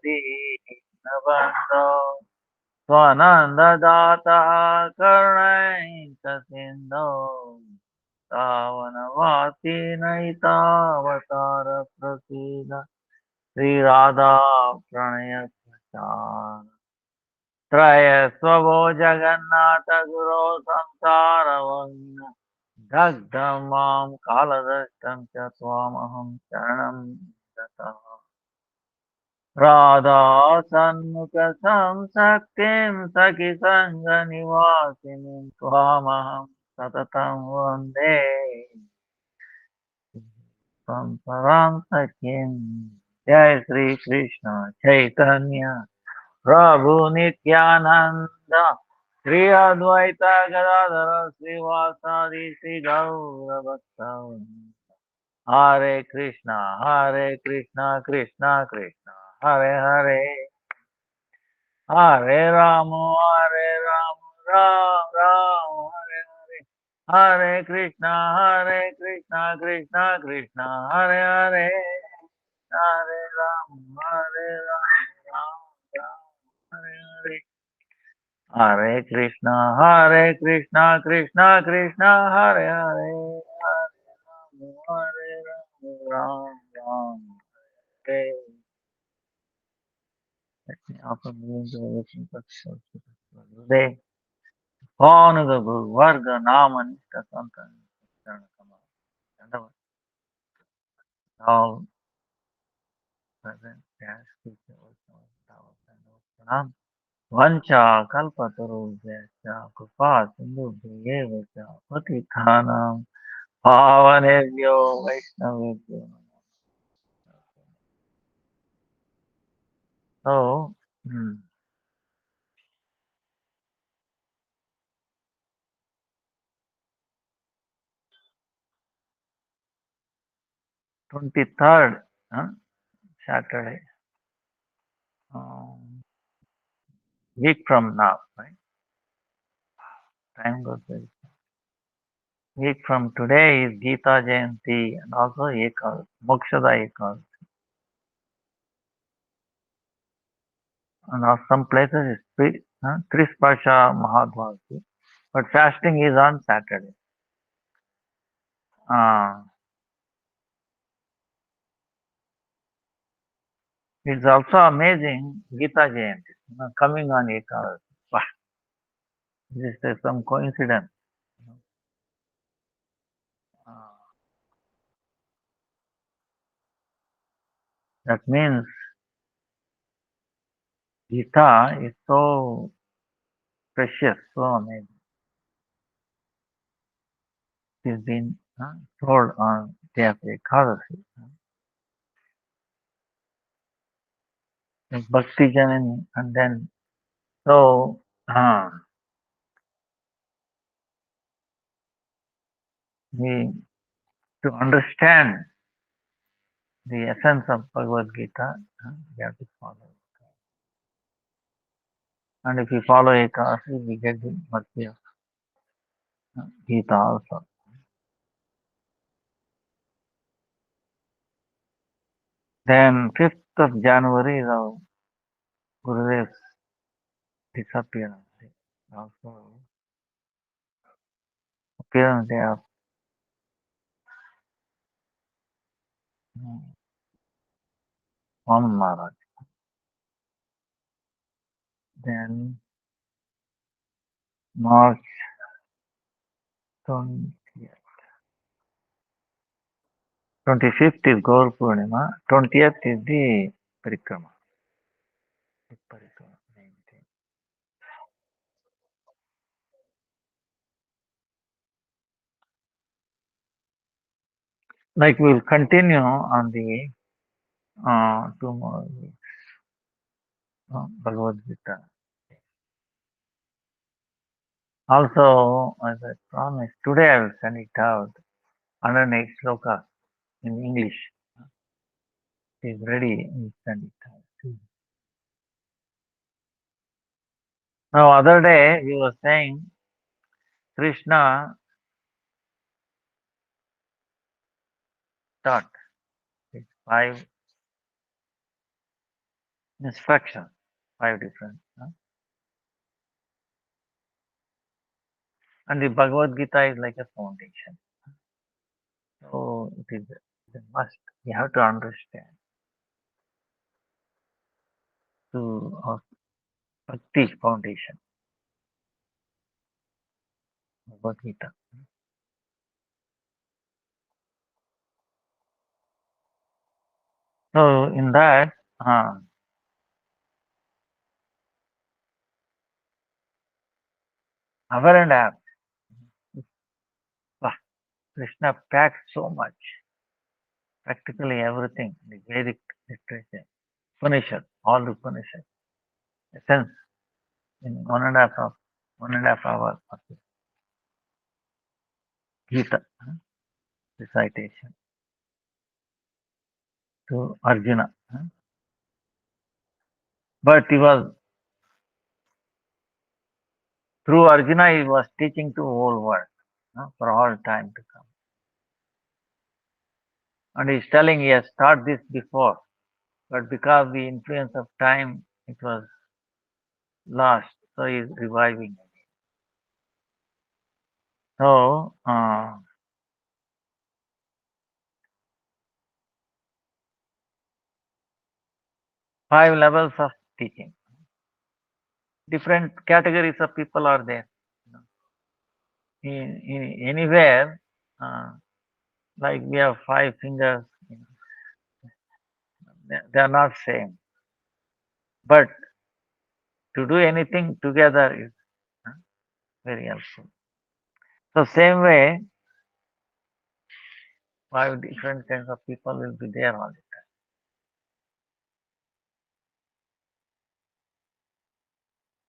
दीनबन्धो स्वनन्ददातः करुणैकसिन्धो पावनवासी नैतावतार प्रसीद श्रीराधा प्रणय प्रचार त्रय स्वभो जगन्नाथ गुरो संसारवह्न दग्धं मां कालदष्टं च त्वामहं शरणं गतः राधा सन्मुख संसक्तिं सखि सङ्गनिवासिनीं त्वामहं सततं वन्दे संसरां सखीं जय श्री कृष्ण चैतन्य प्रभु नित्यानंद श्री अद्वैत गदाधर श्रीवासादि श्री गौर भक्तवृंद हरे कृष्णा कृष्णा कृष्णा हरे हरे हरे राम राम राम हरे हरे हरे कृष्णा कृष्णा कृष्णा हरे हरे हरे राम राम हरे हरे हरे कृष्णा कृष्णा कृष्णा हरे हरे हरे राम राम हरे let me offer moving to awakening today on the Varga Nama Nishta Santan all present as future also Vancha kalpatarubhyacha कृपा सिंधुभ्येव पतितानां पावनेभ्यो वैष्णवेभ्यो so 23rd Saturday week from now, right? Time goes very week from today is Gita Jayanti and also Ekal, Mokshada Ekal. And of some places it's Trisparsha Mahadvarti. But fasting is on Saturday. Uh, it's also amazing Gita Jayanti coming on Ekal. Wow, this is some coincidence. Uh, that means Gita is so precious, so amazing. It's been told on day of Ekadasi. Like Bhakti Janani, and then so we to understand the essence of Bhagavad Gita, we have to follow. And if we follow Ekadasi, we get the mercy of Gita also. Then 5th of January is our Gurudev's disappearance. Also appearance day of Vaman Maharaj. Then March 20th. 25th is Gaur Purnima. 20th is the Parikrama. Like we'll continue on the 2 more weeks, Bhagavad Gita. Also, as I promised, today I will send it out 108 slokas in English. It is ready, we send it out. Now, other day we were saying Krishna taught his 5 instructions, five different. And the Bhagavad Gita is like a foundation. So it is a must. You have to understand to Bhakti foundation, Bhagavad Gita. So in that, hour and a half, wow, Krishna packed so much, practically everything, the Vedic literature, Upanishad, all the Upanishad, essence in 1.5 hour of the Gita recitation to Arjuna. But he was, through Arjuna, he was teaching to whole world for all time to come. And he's telling he has taught this before, but because the influence of time, it was lost. So he's reviving it. So, five levels of teaching. Different categories of people are there. You know. Anywhere, uh, like we have five fingers, they are not same. But to do anything together is uh, very helpful. So same way, five different kinds of people will be there all the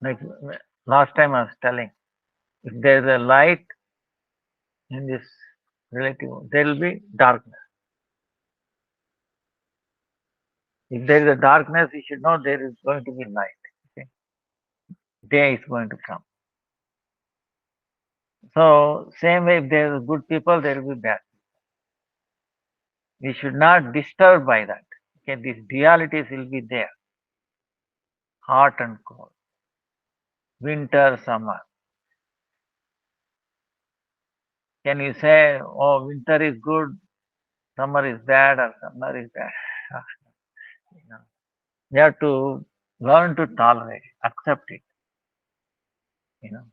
time. Like last time I was telling, if there is a light in this relative, there will be darkness. If there is a darkness, you should know there is going to be light. Okay? Day is going to come. So same way, if there are good people, there will be bad. We should not disturb by that. Okay, these dualities will be there, hot and cold, winter, summer. Can you say, oh, winter is good, summer is bad, or summer is bad? You know, we have to learn to tolerate, accept it. You know,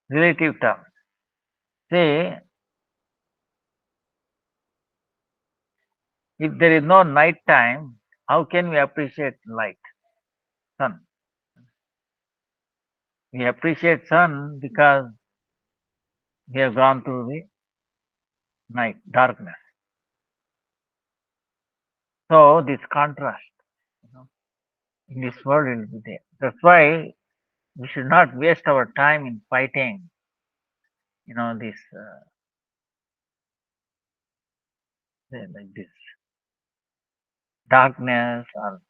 relative terms. See, if there is no night time, how can we appreciate light, sun? We appreciate sun because we have gone through the night, darkness. So this contrast, you know, in this world will be there. That's why we should not waste our time in fighting, this like this darkness. Or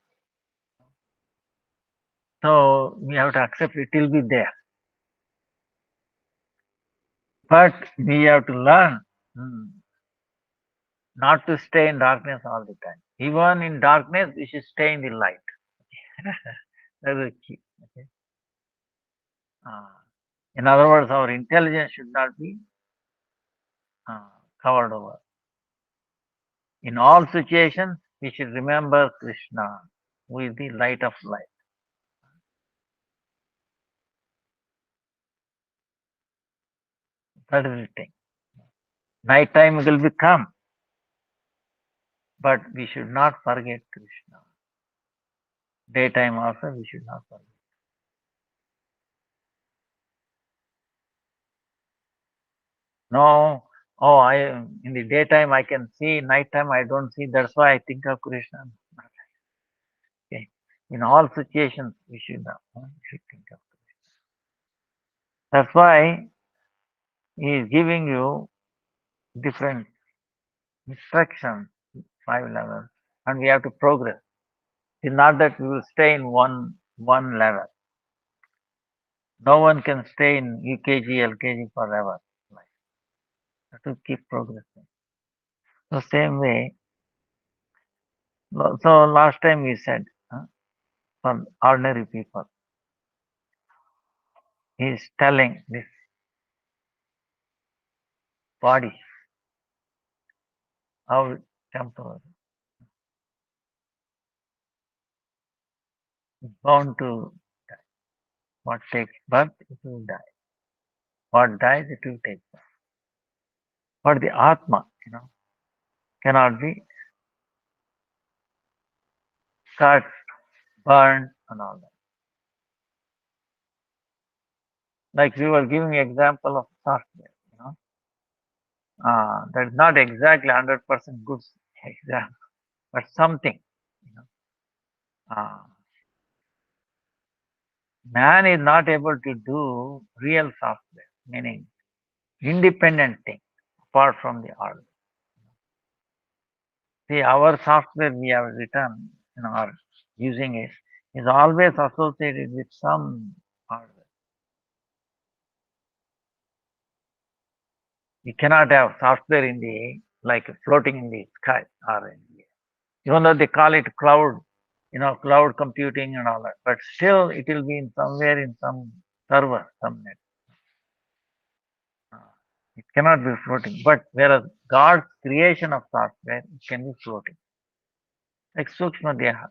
so we have to accept it will be there, but we have to learn mm, not to stay in darkness all the time. Even in darkness, we should stay in the light. That's the key. Okay. Uh, in other words, our intelligence should not be uh, covered over. In all situations, we should remember Krishna, who is the light of life. That is the thing. Night time will become, but we should not forget Krishna. Daytime also, we should not forget. No, oh, in the daytime I can see, nighttime I don't see. That's why I think of Krishna. Okay. In all situations, we should think of. That's why he is giving you different instructions, five levels, and we have to progress. It's not that we will stay in one level. No one can stay in UKG, LKG forever. Like, have to keep progressing. So same way. So last time we said, from ordinary people. He is telling this body how temporary, bound to what takes birth, it will die. What dies, it will take birth. But the Atma, cannot be cut, burned, and all that. Like we were giving example of software, that is not exactly 100% good example, but something. You know, uh, man is not able to do real software, meaning independent thing apart from the hardware. See, our software we have written, or using it is always associated with some hardware. You cannot have software in the like floating in the sky or in the, even though they call it cloud, cloud computing and all that, but still it will be in somewhere in some server, some net. Uh, It cannot be floating. But whereas God's creation of software, it can be floating. Like Sukshma Deha.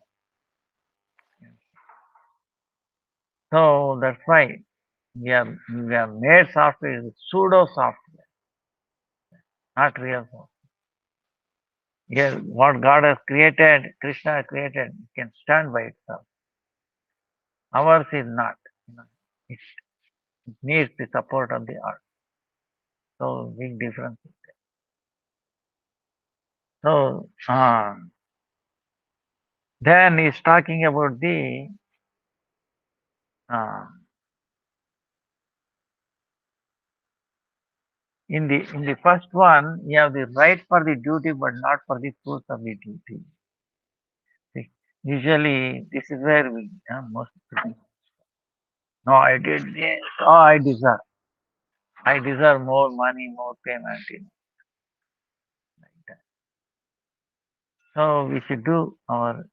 So that's why we have made software is pseudo software, not real software. Here, what God has created, Krishna has created, it can stand by itself. Ours is not. You know, it needs the support of the earth. So big difference. So then he's talking about the uh, in the first one, you have the right for the duty, but not for the fruits of the duty. See, usually, this is where we most people, no, I did this. Oh, I deserve. I deserve more money, more payment. Like that. So we should do our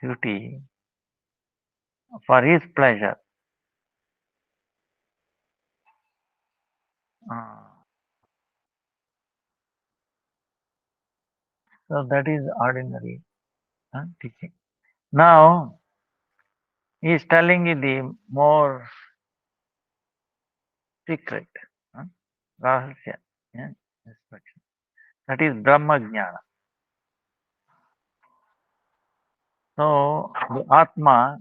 duty for His pleasure. Uh, so that is ordinary teaching. Now he is telling you the more secret, huh, rahasya, yeah, instruction. That is Brahma Jnana. So the Atma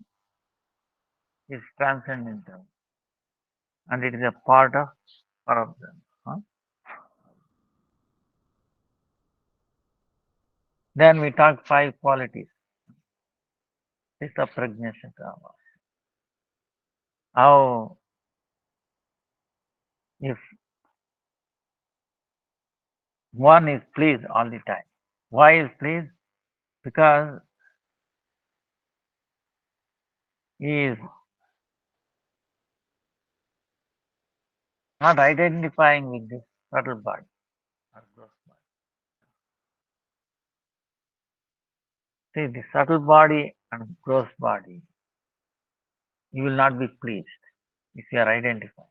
is transcendental and it is a part of Parabrahma. Then we talk five qualities. Sita Prajna Shakava. How if one is pleased all the time. Why is pleased? Because he is not identifying with this subtle body or gross body. See, the subtle body and gross body, you will not be pleased if you are identifying.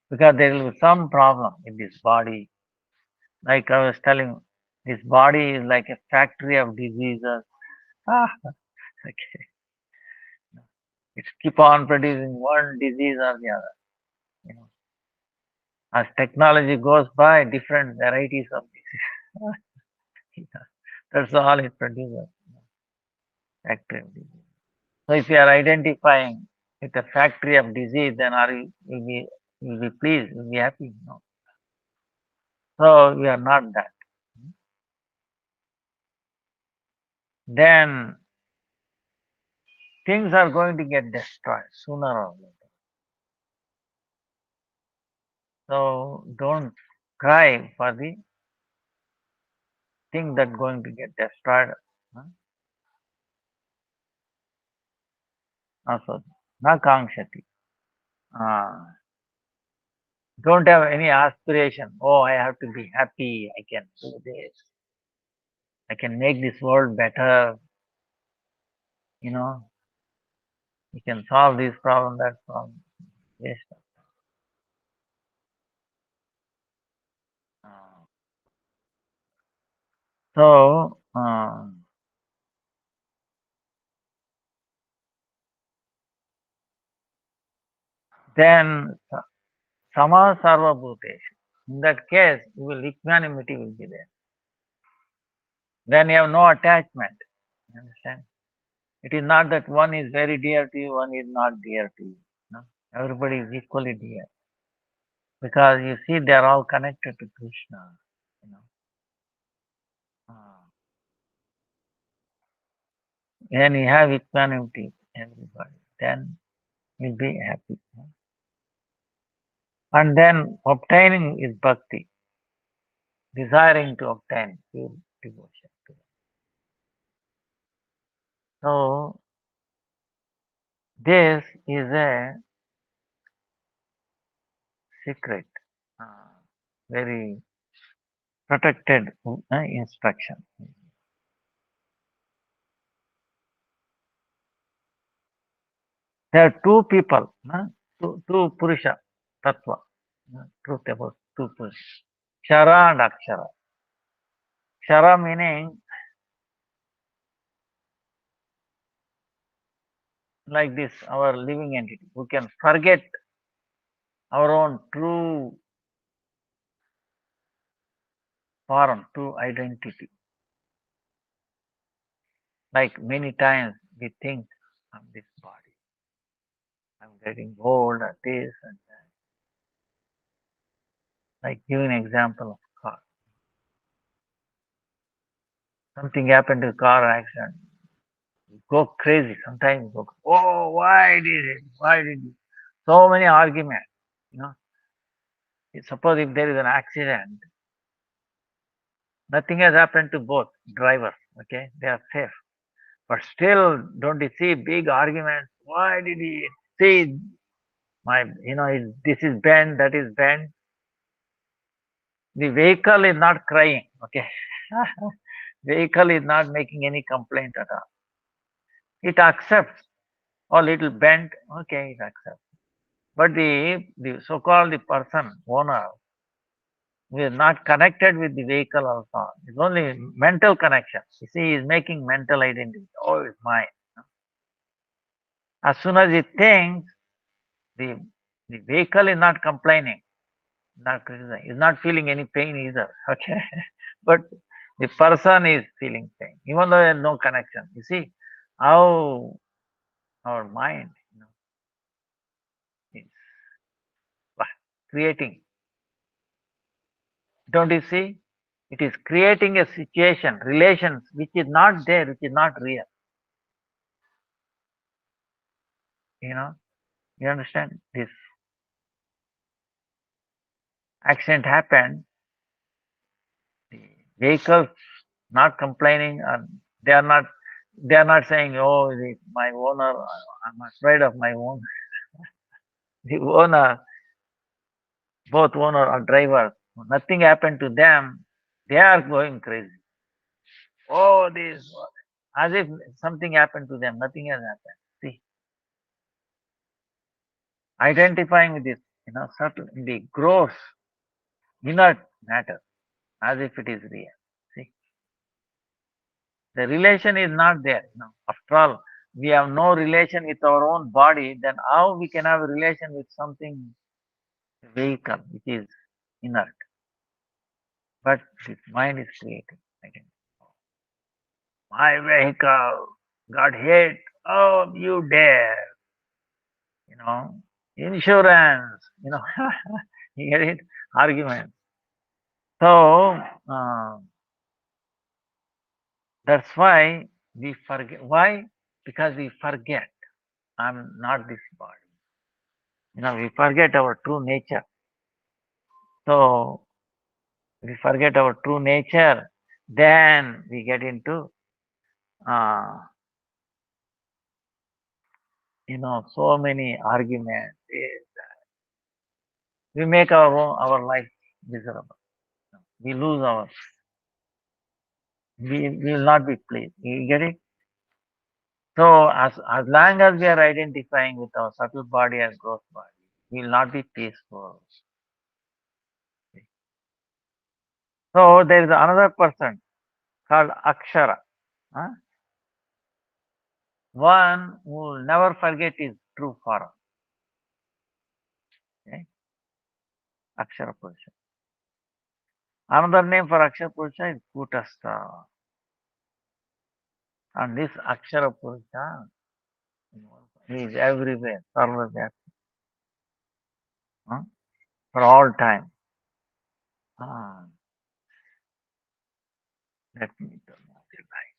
Because there will be some problem in this body. Like I was telling, this body is like a factory of diseases. Ah, okay. It's keep on producing one disease or the other. You know, as technology goes by, different varieties of disease. That's all it produces. Factory of disease. So if you are identifying with a factory of disease, then are you will be pleased, will be happy? No. So we are not that. Then things are going to get destroyed sooner or later. So don't cry for the thing that going to get destroyed. Huh? Also, na kangshati. Uh, don't have any aspiration. Oh, I have to be happy. I can do this. I can make this world better. You know, You can solve this problem, that problem. Yes. So, then sama sarva bhuteshu. In that case, equanimity will be there. Then you have no attachment. You understand? It is not that one is very dear to you, one is not dear to you. No? Everybody is equally dear. Because you see, they are all connected to Krishna. You know. Uh, When you have equanimity, everybody, then you'll be happy. And then obtaining is bhakti, desiring to obtain pure devotion. So this is a secret, uh, very protected instruction. There are two people, two Purusha Tattva, truth about two Purusha, Kshara and Akshara. Kshara meaning like this, our living entity, who can forget our own true form, true identity. Like many times we think of this body. I'm getting old at this and that. Like giving an example of car. Something happened to car accident. You go crazy. Sometimes you go, oh, why did it? Why did it? So many arguments. You know, suppose if there is an accident, nothing has happened to both drivers. Okay, they are safe. But still, don't you see big arguments? Why did he see my? This is bent, that is bent. The vehicle is not crying. Okay, vehicle is not making any complaint at all. It accepts or little bent. Okay, it accepts. But the so-called the person owner who is not connected with the vehicle also. It's only mental connection. You see, he is making mental identity. Oh, it's mine. As soon as he thinks, the the vehicle is not complaining, not criticizing, is not feeling any pain either. Okay, but the person is feeling pain, even though there is no connection. You see how our mind, is creating. Don't you see? It is creating a situation, relations which is not there, which is not real. You know, you understand? This accident happened. The vehicles not complaining, and they are not. They are not saying, "Oh, my owner, I'm afraid of my owner." The owner, both owner or driver, nothing happened to them. They are going crazy. Oh, this, as if something happened to them. Nothing has happened. See, identifying with this, subtle, the gross, inert matter, as if it is real. See, the relation is not there. After all, we have no relation with our own body. Then how we can have a relation with something vehicle which is inert? But this mind is creating. Identity. My vehicle got hit. Oh, you dare. You know, insurance. You get it? Argument. So that's why we forget. Why? Because we forget. I'm not this body. We forget our true nature. So we forget our true nature. Then we get into, uh, so many arguments. We make our life miserable. We lose our. We will not be pleased. You get it? So as long as we are identifying with our subtle body as gross body, we will not be peaceful. So there is another person called Akshara. Huh? One who will never forget his true form. Okay? Akshara Purusha. Another name for Akshara Purusha is Kutastha. And this Akshara Purusha is everywhere, sarvavyapi, huh? For all time. Ah, let me turn off the light.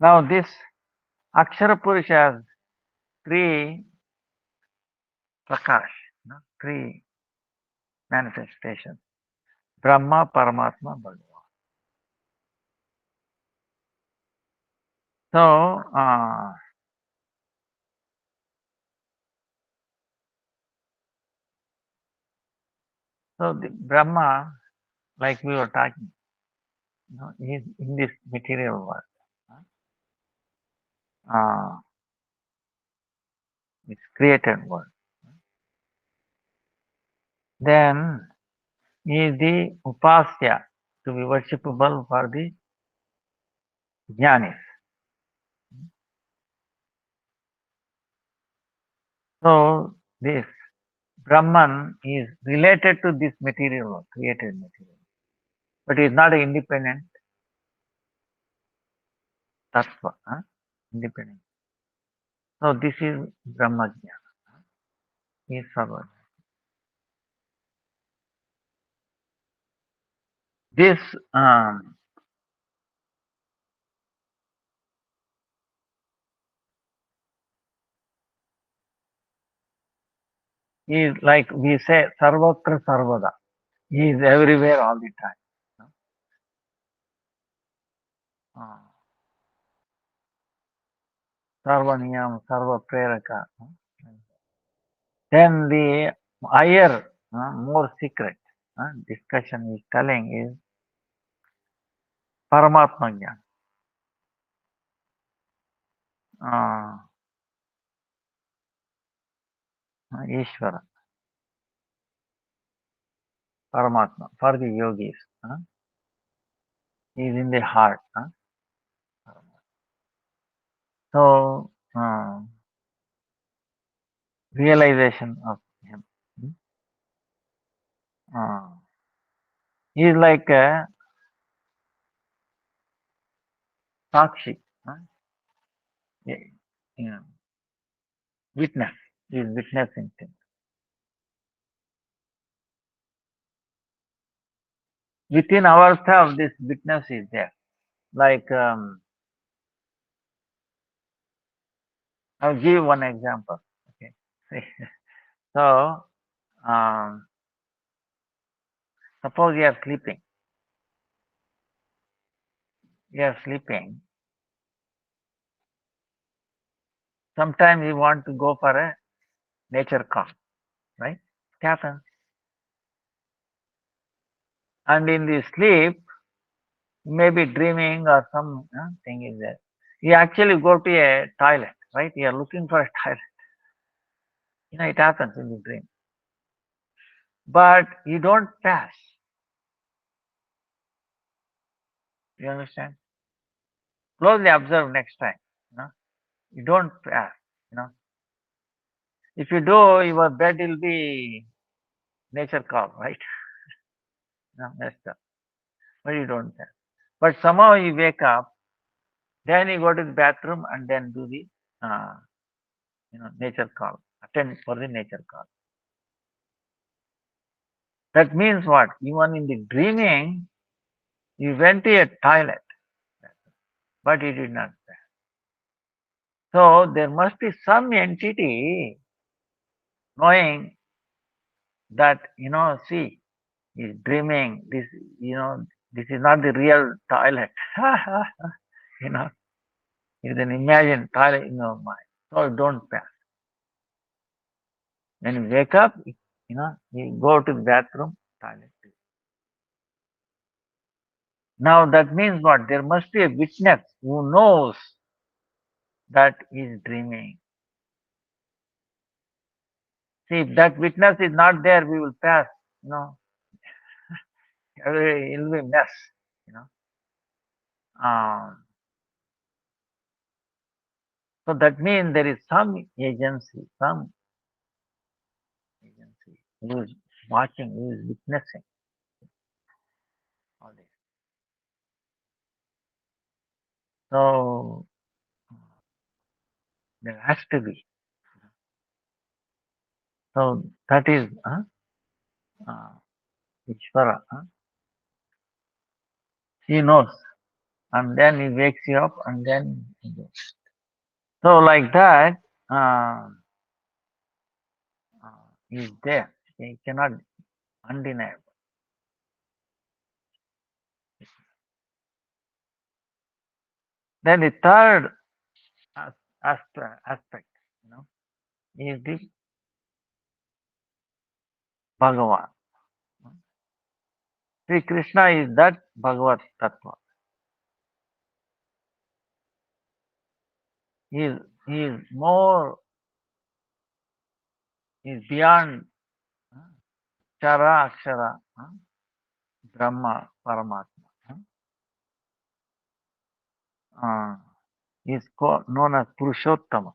Now this Akshara Purusha has three prakash, no? Three manifestations. Brahma, Paramatma, Bhagavan. So, so the Brahma, like we were talking, is in this material world. This created world. Then is the upasya to be worshipable for the jnanis. So this Brahman is related to this material world, created material, but is not an independent tattva, independent. So this is Brahma Jnana, is Sarva. This is like we say Sarvatra Sarvada. He is everywhere all the time. Uh, Sarva Niyam, Sarva Preraka. Then the higher, more secret discussion is telling is Paramatma Jnana, Ishvara, Paramatma for the yogis. Is in the heart. So, realization of him. He is like a sakshi, yeah, yeah, witness. He is witnessing things. Within ourselves, this witness is there. Like, I'll give one example. Okay. So, um, suppose you are sleeping. You are sleeping. Sometimes you want to go for a nature call, right? It happens. And in the sleep, you may be dreaming or some thing is there. You actually go to a toilet, right? You are looking for a toilet. It happens in the dream. But you don't pass. You understand? Closely observe next time. You know, you don't pass. You know, if you do, your bed will be nature call, right? Messed up. But you don't pass. But somehow you wake up, then you go to the bathroom and then do the nature call. Attend for the nature call. That means what? Even in the dreaming, you went to a toilet, but you did not pass. So there must be some entity knowing that, see, He's dreaming. This is not the real toilet. you know, it's an imagined toilet in your mind. So don't pass. When you wake up, you go to the bathroom, toilet. Now that means what? There must be a witness who knows that he is dreaming. See, if that witness is not there, we will pass. You know, it will be mess. You know. So that means there is some agency who is watching, who is witnessing all this. So there has to be. So that is Ishvara. He knows, and then he wakes you up, and then he goes. So like that, uh, is there. He cannot undeniable. Then the third aspect, you know, is the Bhagavan. Sri Krishna is that Bhagavad Tattva. He is, he is more, he is beyond Chara Akshara, Brahma, Paramatma. He is known as Purushottama.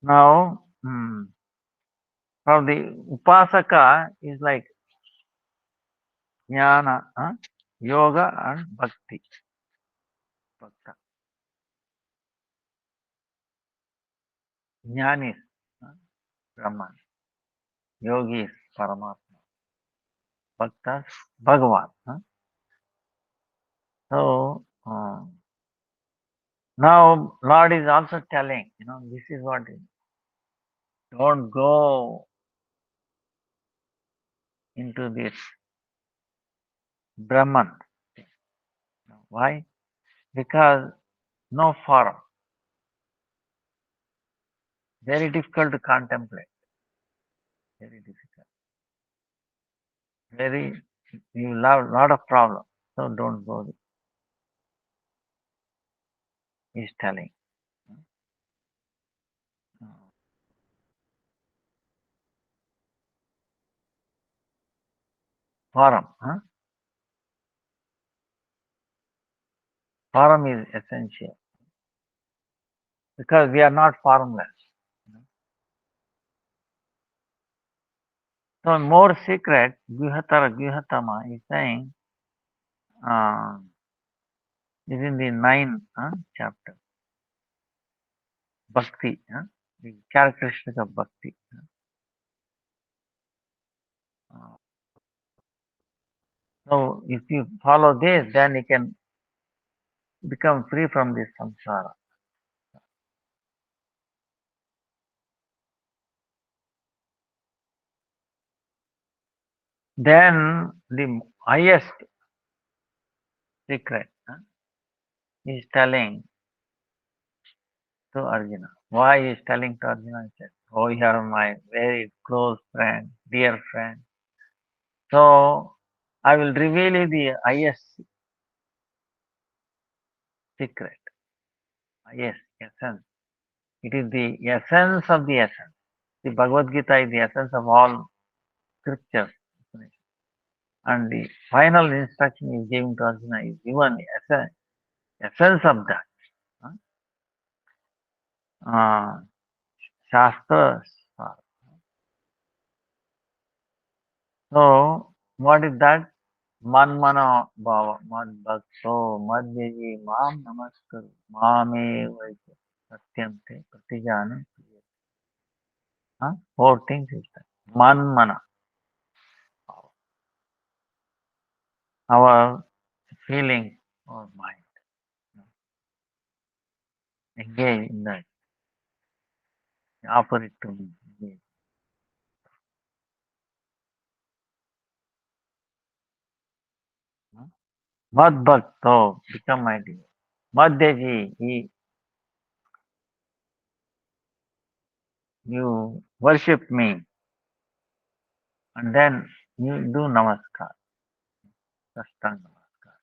Now, from the Upasaka is like Jnana, Yoga and Bhakti. Bhakta. Jnani is Brahman. Yogi is Paramatma. Bhaktas, Bhagavan. So, now Lord is also telling, this is what is. Don't go into this Brahman. Why? Because no form. Very difficult to contemplate. Very difficult. Very, you will have a lot of problems. So don't go. He's telling. Form. Form is essential because we are not formless. So more secret, Guhatama is saying, is in the ninth chapter, Bhakti, the characteristic of Bhakti. Uh, so if you follow this, then you can become free from this samsara. Then the highest secret is telling to Arjuna. Why he is telling to Arjuna? He says, oh, you are my very close friend, dear friend. So I will reveal you the highest secret, highest essence. It is the essence of the essence. The Bhagavad Gita is the essence of all scriptures. And the final instruction is given to Arjuna is even essence of that. Shastras. So, what is that? Manmana bhava, mad bhakto, mad yaji, mam namaskar, mame vaitya, satyante, pratijane. Four things is that. Manmana, our feeling or mind. Engage in that. Offer it to me. Engage. Hmm? Mad Bhakto, become my dear. Madhyaji, you worship me and then you do namaskar, sastang namaskar.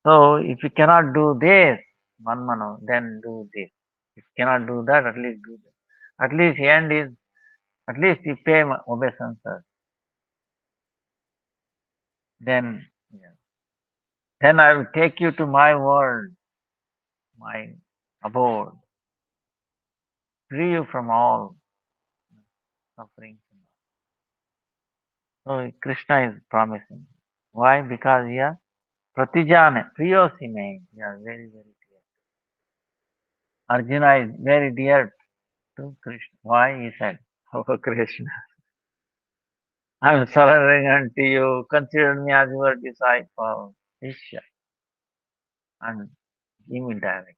So if you cannot do this, manmano, then do this. If you cannot do that, at least do this. At least end is, at least you pay obeisances. Then, yeah. Then I will take you to my world, my abode, free you from all suffering. So Krishna is promising. Why? Because here, pratijane, priyosime, you are very, very dear. Arjuna is very dear to Krishna. Why? He said, oh Krishna, I am surrendering unto you. Consider me as your disciple. Ishya, and give me direction.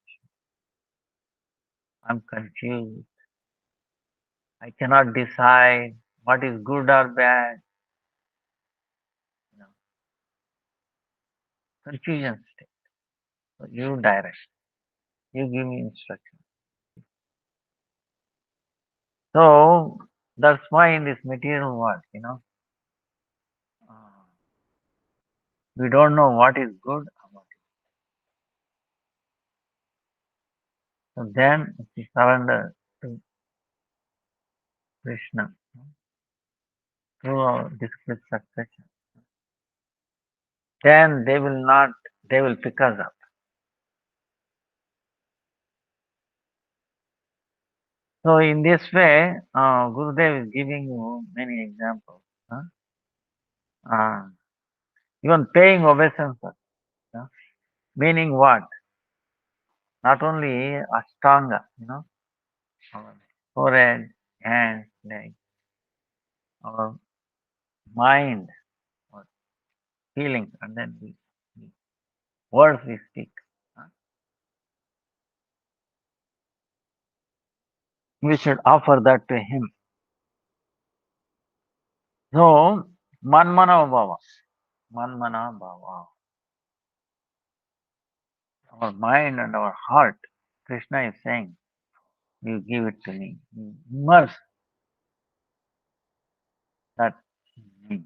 I'm confused. I cannot decide what is good or bad. You know, confusion state. So you direct. You give me instruction. So that's why in this material world, uh, we don't know what is good or what is. So then if we surrender to Krishna through our discrete succession, then they will not, they will pick us up. So in this way, Gurudev is giving you many examples. Huh? Uh, Even paying obeisances. Huh? Meaning what? Not only Ashtanga, our forehead, hands, legs, our mind, our feelings, and then we words we speak. Huh? We should offer that to him. So, manmana bhava, manmana bhava, our mind and our heart. Krishna is saying, you give it to me. You immerse that in me.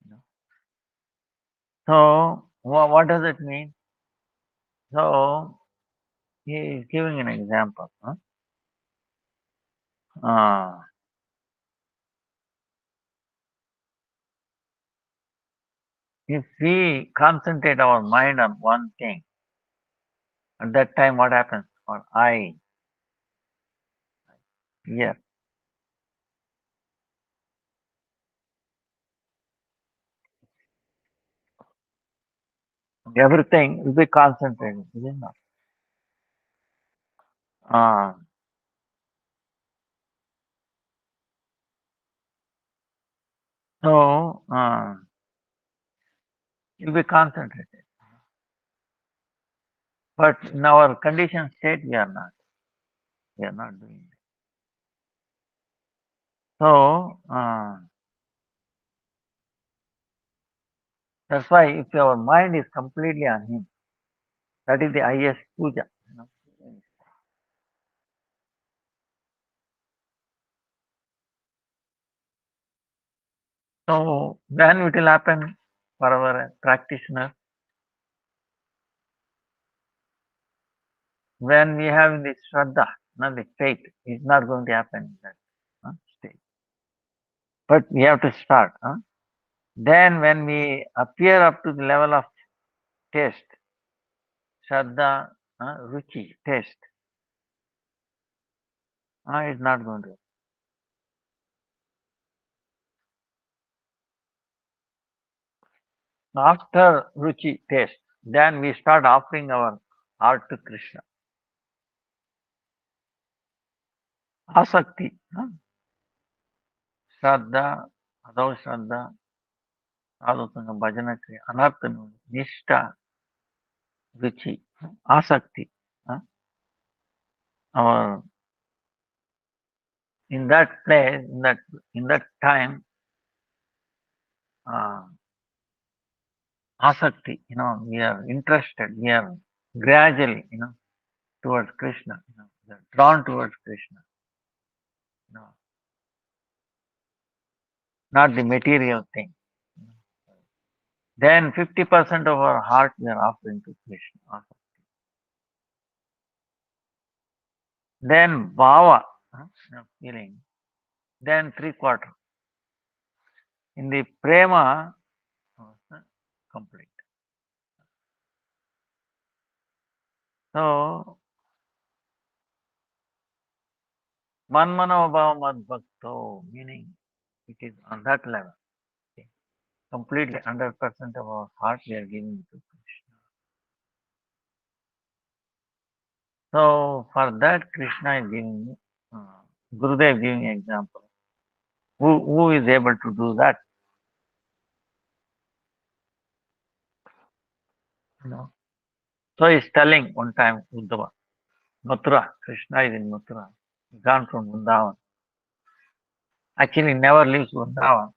You know? So, what does it mean? So, he is giving an example. Huh? Uh, if we concentrate our mind on one thing, at that time what happens? Or I, yes, everything will be concentrated, is it not? Uh, so, you'll be concentrated. But in our conditioned state, we are not. We are not doing it. So, that's why if our mind is completely on Him, that is the highest puja. You know. So, then it will happen for our practitioner when we have the Shraddha, not the faith. It's not going to happen in that state. But we have to start. Then, when we appear up to the level of taste, Shraddha, Ruchi, taste, it's not going to. After Ruchi taste, then we start offering our art to Krishna. Asakti, Shraddha, Adho Shraddha, Sadhusanga, Bhajana Kriya, Anartha, Nishta, ruchi, asakti. huh? Our in that place, in that time, uh, asakti. We are interested. We are gradually, towards Krishna. We are drawn towards Krishna. You know, not the material thing. you know. Then 50% of our heart we are offering to Krishna. Then bhava, feeling. Then three quarter. In the prema, complete. So manmano bhava mad bhakto, meaning it is on that level. Okay. Completely 100% of our heart we are giving to Krishna. So for that Krishna is giving, Gurudev giving example. Who is able to do that? You know. So he's telling one time Uddhava, Mathura, Krishna is in Mathura. He gone from Vrindavan. Actually never leaves Vrindavan.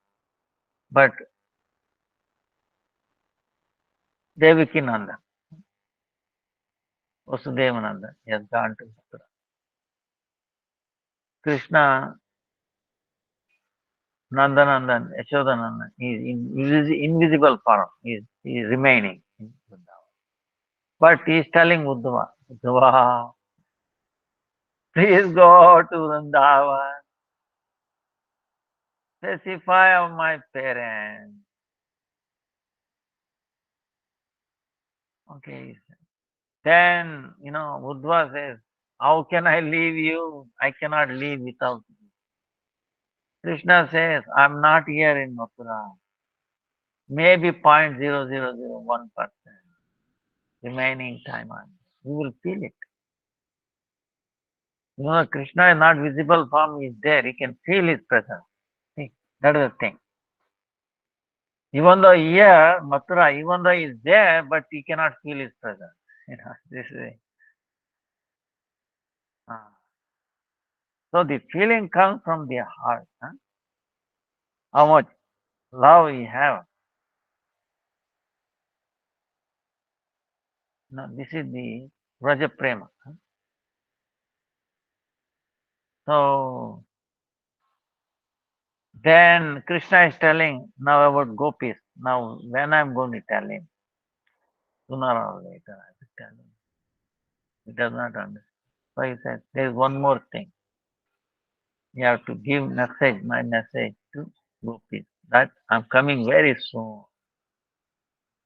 But Devakinanda, Vasudevananda, he has gone to Mathura. Krishna, Nandanandan, Yashodanandan, he is in invisible form. He is remaining in Vrindavan. But he is telling Uddhava, Uddhava, please go to Vrindavan, specify of my parents. Okay. Then, Uddhava says, how can I leave you? I cannot leave without you. Krishna says, I'm not here in Mathura. Maybe 0.0001% remaining time on. You will feel it. Krishna is not visible form, is there. He can feel his presence. See, that is the thing. Even though here, Mathura, even though he is there, but he cannot feel his presence. This way. So the feeling comes from the heart. How much love we have. This is the Raja Prema. So then Krishna is telling now about gopis. Now when I'm going to tell him, sooner or later I will tell him. He does not understand. So he says, there is one more thing. You have to give my message to gopis that I'm coming very soon.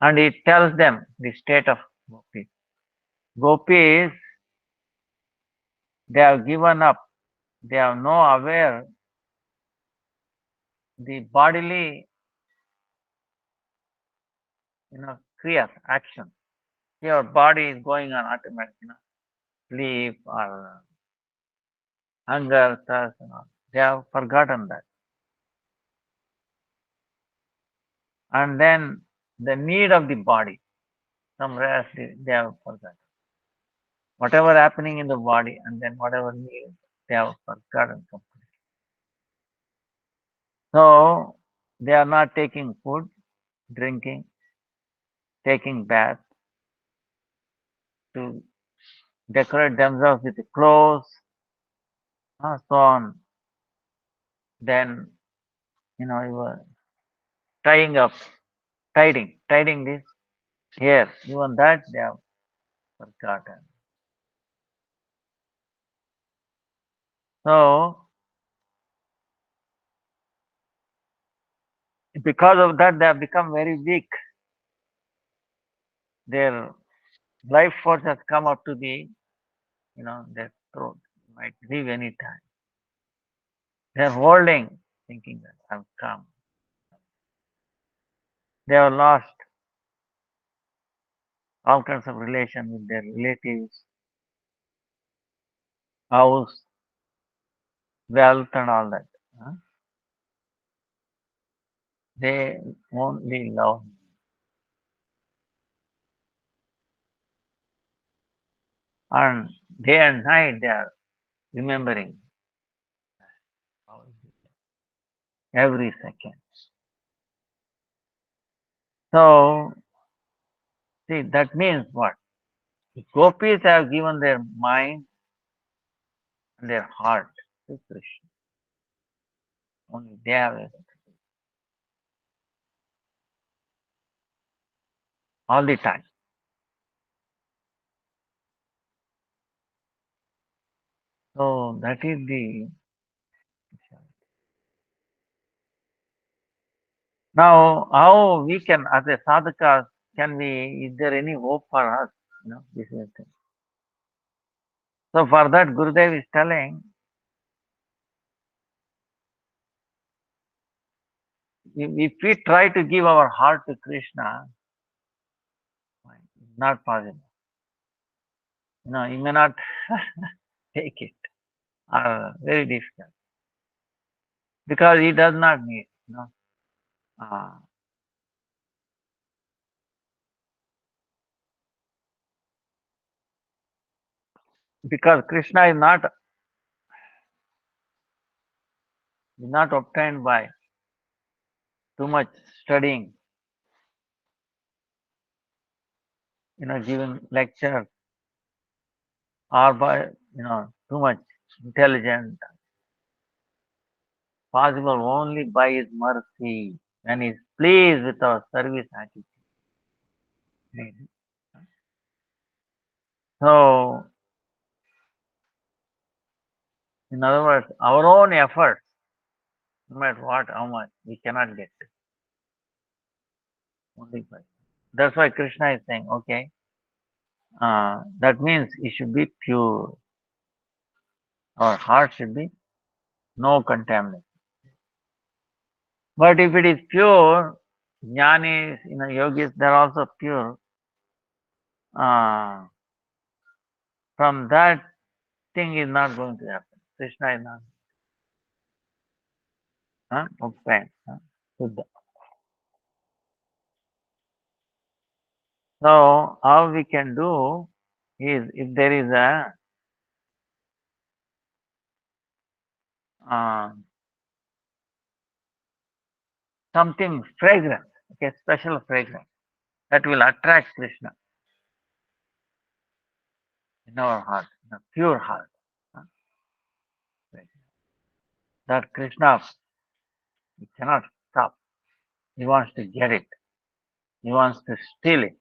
And he tells them the state of gopis. Gopis, they have given up. They have no aware the bodily, kriyas, action. Your body is going on automatic, sleep or hunger, thirst, and all. They have forgotten that. And then the need of the body, some rest, they have forgotten. Whatever happening in the body and then whatever need, they have forgotten completely. So they are not taking food, drinking, taking bath to decorate themselves with clothes, so on. Then, you were tying up, tiding this here. Even that they have forgotten. So because of that, they have become very weak. Their life force has come up to their throat. Might leave any time. They are holding, thinking that I've come. They have lost all kinds of relation with their relatives, house, wealth, and all that. huh? They only love. and day and night they are remembering every second. So, see, that means what? The gopis have given their mind and their heart to Krishna. Only they have it all the time. So that is the. Now, how we can, as a sadhakas, can we? Is there any hope for us? This is the thing. So for that, Gurudev is telling, if we try to give our heart to Krishna, it's not possible. You may not take it, or very difficult, because he does not need. Uh, because Krishna is not obtained by too much studying, giving lectures, or by too much intelligent. Possible only by His mercy, when He is pleased with our service attitude. So, in other words, our own efforts, no matter what, how much, we cannot get it. Only by. That's why Krishna is saying, okay, that means it should be pure. Our heart should be no contamination. But if it is pure, jnanis, yogis, they're also pure. Uh, from that thing is not going to happen. Krishna is not obtained. Buddha. So how we can do is, if there is a uh, something fragrant, okay, special fragrance that will attract Krishna in our heart, in a pure heart. uh, That Krishna, he cannot stop. He wants to get it. He wants to steal it,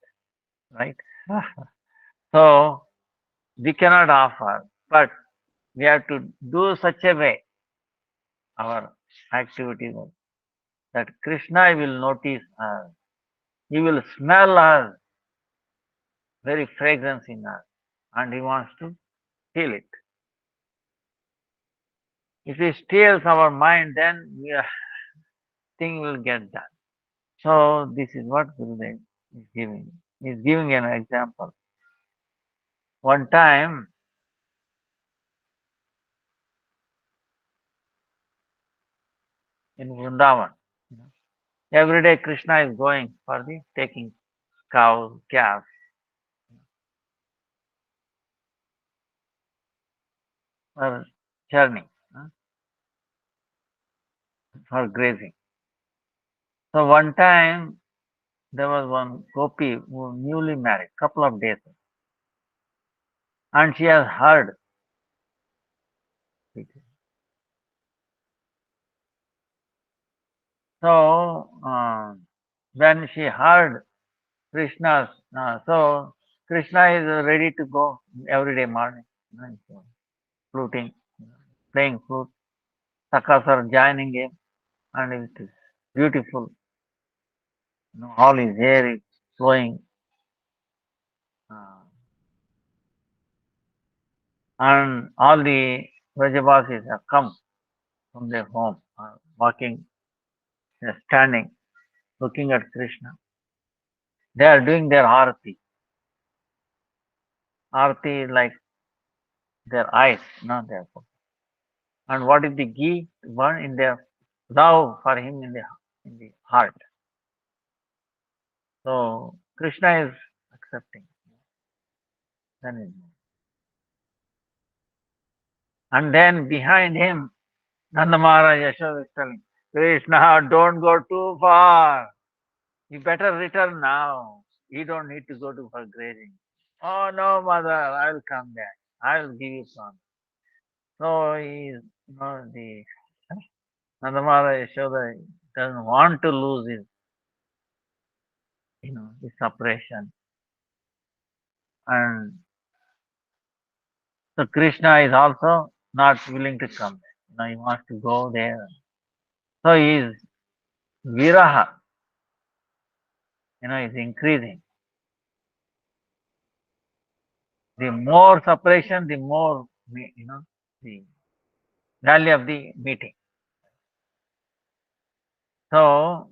right? So we cannot offer, but we have to do such a way our activity that Krishna will notice us. He will smell us, very fragrance in us, and he wants to steal it. If he steals our mind, then thing will get done. So this is what Gurudev is giving. He is giving an example. One time in Vrindavan, every day Krishna is going for the taking cows, calves, for journey, for grazing. So one time there was one gopi who was newly married, couple of days, and she has heard. So when she heard Krishna's, so Krishna is ready to go every day morning, so fluting, playing flute. Sakas are joining him, and it is beautiful. All his hair is flowing, uh, and all the Vrajavasis have come from their home, walking, standing, looking at Krishna. They are doing their arati. Arati is like their eyes, not their focus. And what is the ghee burn in their love for him in the heart. So Krishna is accepting. Then it- And then behind him, Nanda Maharaj Yashoda is telling, Krishna, don't go too far. You better return now. You don't need to go to for grazing. Oh no, mother, I'll come back. I'll give you some. So the Nanda Maharaj Yashoda doesn't want to lose his separation. And so Krishna is also not willing to come back. He wants to go there. So his viraha, is increasing. The more separation, the more, the value of the meeting. So,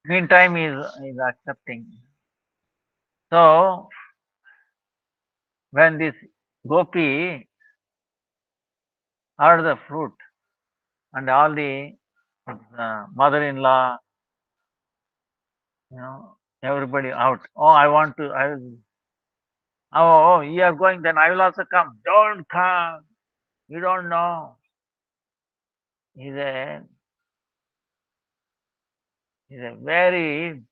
meantime, is accepting. So, when this gopi heard the fruit and all the mother-in-law, everybody out. Oh, I want to. I will. Oh, you are going. Then I will also come. Don't come. You don't know. He's a he's a very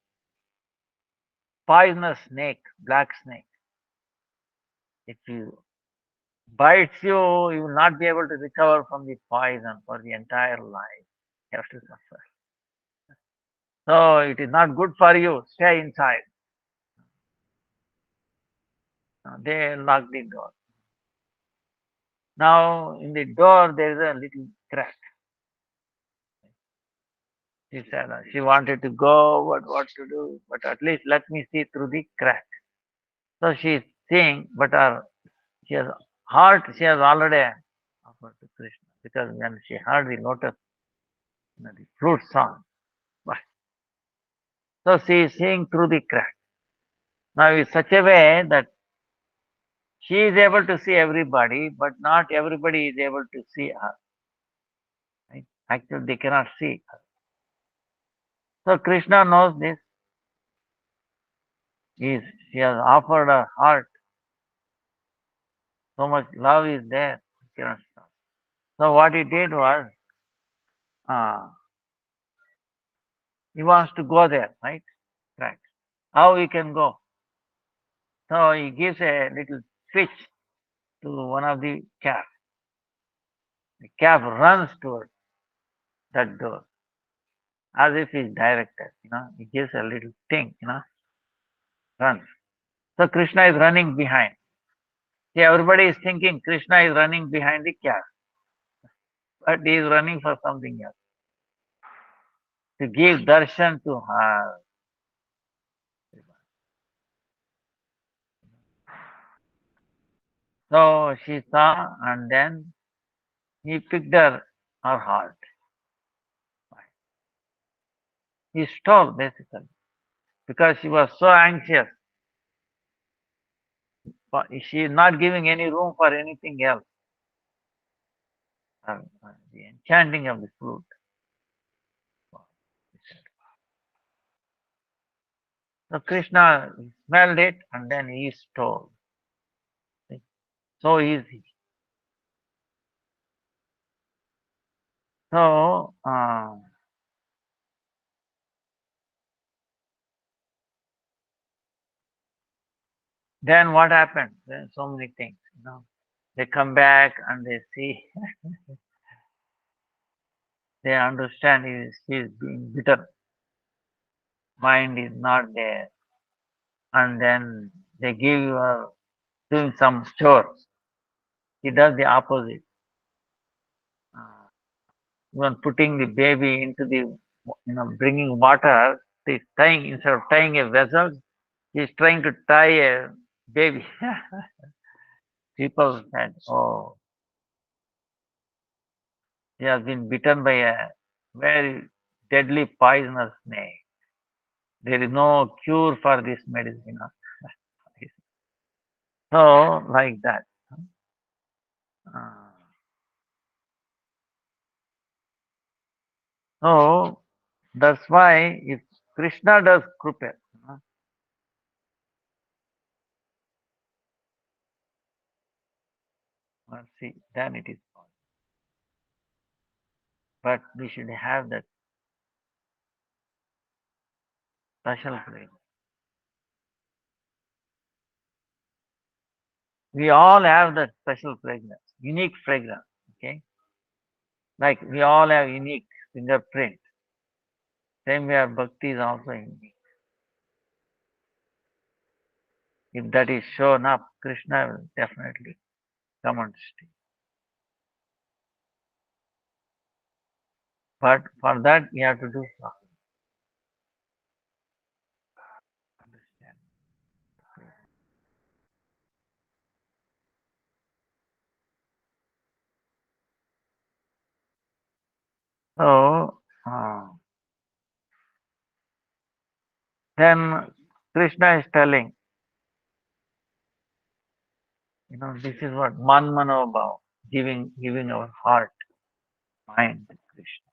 poisonous snake, black snake. If you bites you, you will not be able to recover from the poison for the entire life. You have to suffer. So it is not good for you. Stay inside. They lock the door. Now in the door there is a little crack. She said she wanted to go, but what to do? But at least let me see through the crack. So she is seeing, but she has heart. She has already offered to Krishna because when she heard the lotus, the flute song, so she is seeing through the crack. Now in such a way that she is able to see everybody, but not everybody is able to see her. Right? Actually, they cannot see her. So Krishna knows this. She has offered her heart. So much love is there. He cannot stop. So what he did was, uh, he wants to go there, right? Right. How he can go? So he gives a little switch to one of the calf. The calf runs towards that door as if he's directed. He gives a little thing, runs. So Krishna is running behind. See, everybody is thinking Krishna is running behind the calf, but he is running for something else to give darshan to her. So she saw, and then he picked her heart. He stole basically because she was so anxious. But she is not giving any room for anything else. The enchanting of the flute. So Krishna smelled it and then he stole. So easy. So then what happened? Then so many things. They come back and they see, they understand he is being bitter. Mind is not there. And then they give her doing some chores. He does the opposite. Uh, Even putting the baby into bringing water, he's tying, instead of tying a vessel, he's trying to tie a baby. People said, oh, he has been bitten by a very deadly poisonous snake. There is no cure for this medicine. So, like that. Uh, so, that's why if Krishna does krupa, mercy, then it is possible. But we should have that special fragrance. We all have that special fragrance, unique fragrance. Okay, like we all have unique fingerprint. Same way, our bhakti is also unique. If that is shown up, Krishna will definitely come and stay. But for that, we have to do something. Understand? So then Krishna is telling, this is what Manmanobhav, giving our heart, mind to Krishna.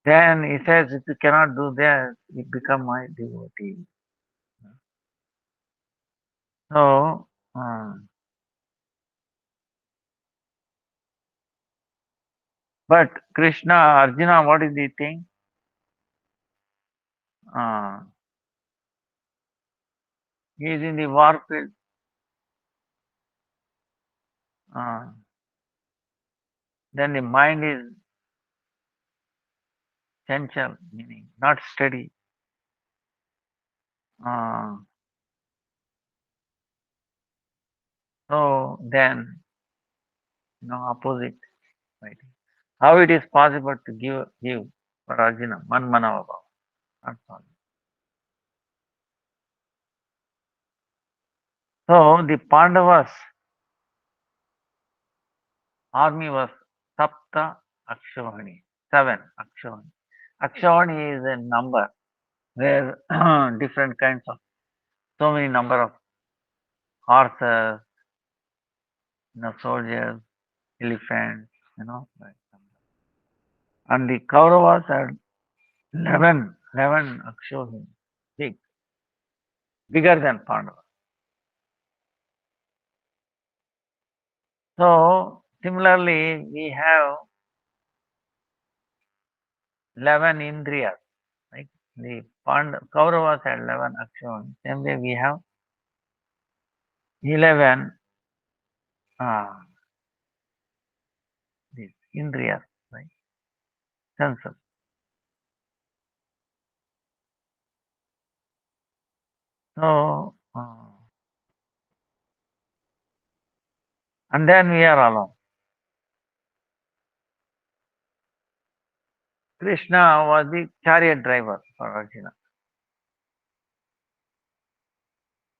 Then he says, if you cannot do that, you become my devotee. So, but Krishna, Arjuna, what is he think? Uh, he is in the war field. Uh, then the mind is chanchal, meaning not steady. Uh, so then, opposite. Right? How it is possible to give for Arjuna, Manmanava Bhava? Not possible. So the Pandavas army was Sapta Akshavani, 7 Akshavani. Akshavani is a number where different kinds of, so many number of horses, soldiers, elephants, like. And the Kauravas had 11 Akshavani, big, bigger than Pandavas. So similarly, we have 11 Indriyas, like the Kauravas had 11 Akshavani. Same way we have 11 uh, these Indriyas, right? Senses. So, and then we are alone. Krishna was the chariot driver for Arjuna.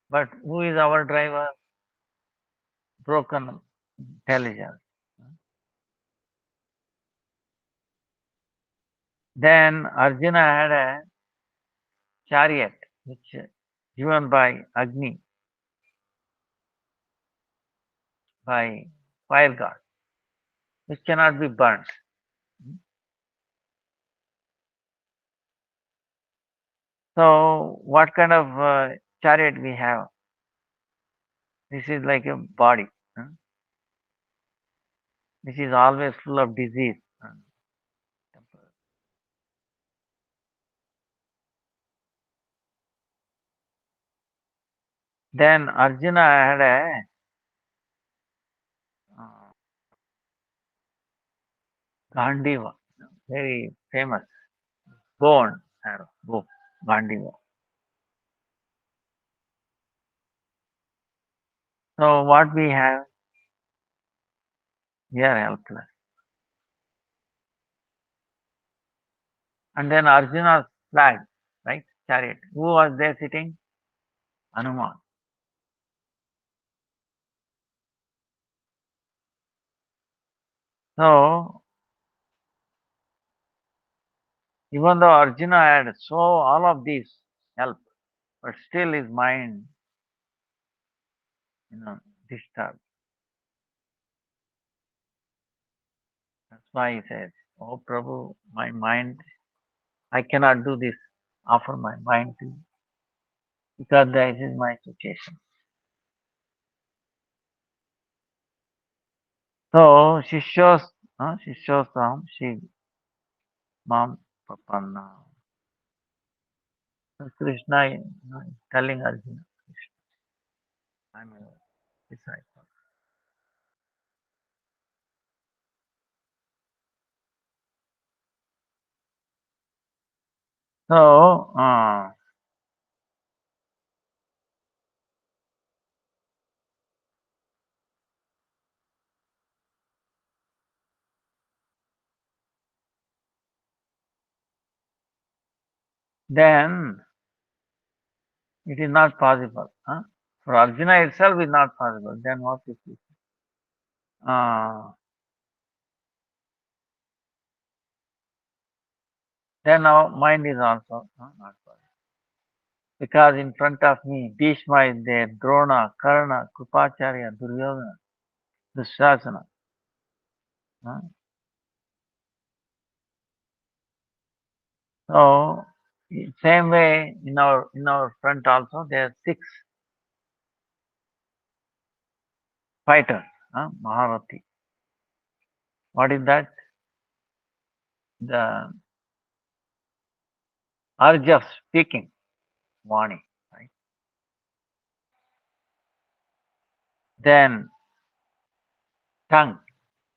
But who is our driver? Broken intelligence. Then Arjuna had a chariot which driven by Agni, by fire god, which cannot be burnt. So, what kind of chariot we have? This is like a body. This is always full of disease. Then Arjuna had a uh, Gandiva, very famous bone arrow, Gandiva. So what we have, we are helpless. And then Arjuna's flag, right? Chariot. Who was there sitting? Hanuman. So even though Arjuna had so all of these help, but still his mind, you know, disturbed. That's why he says, "Oh Prabhu, my mind, I cannot do this. Offer my mind to you." because this is my situation. So she shows she mom Papanna. So Krishna is telling Arjuna, I'm a disciple. So then it is not possible. For Arjuna itself is not possible. Then what is it? Uh, then our mind is also not possible. Because in front of me, Bhishma is there, Drona, Karna, Krupacharya, Duryodhana, Dushasana. Huh? So, same way in our front also there are six fighters. Maharati. What is that? The urge of speaking, Vani. Right? Then tongue,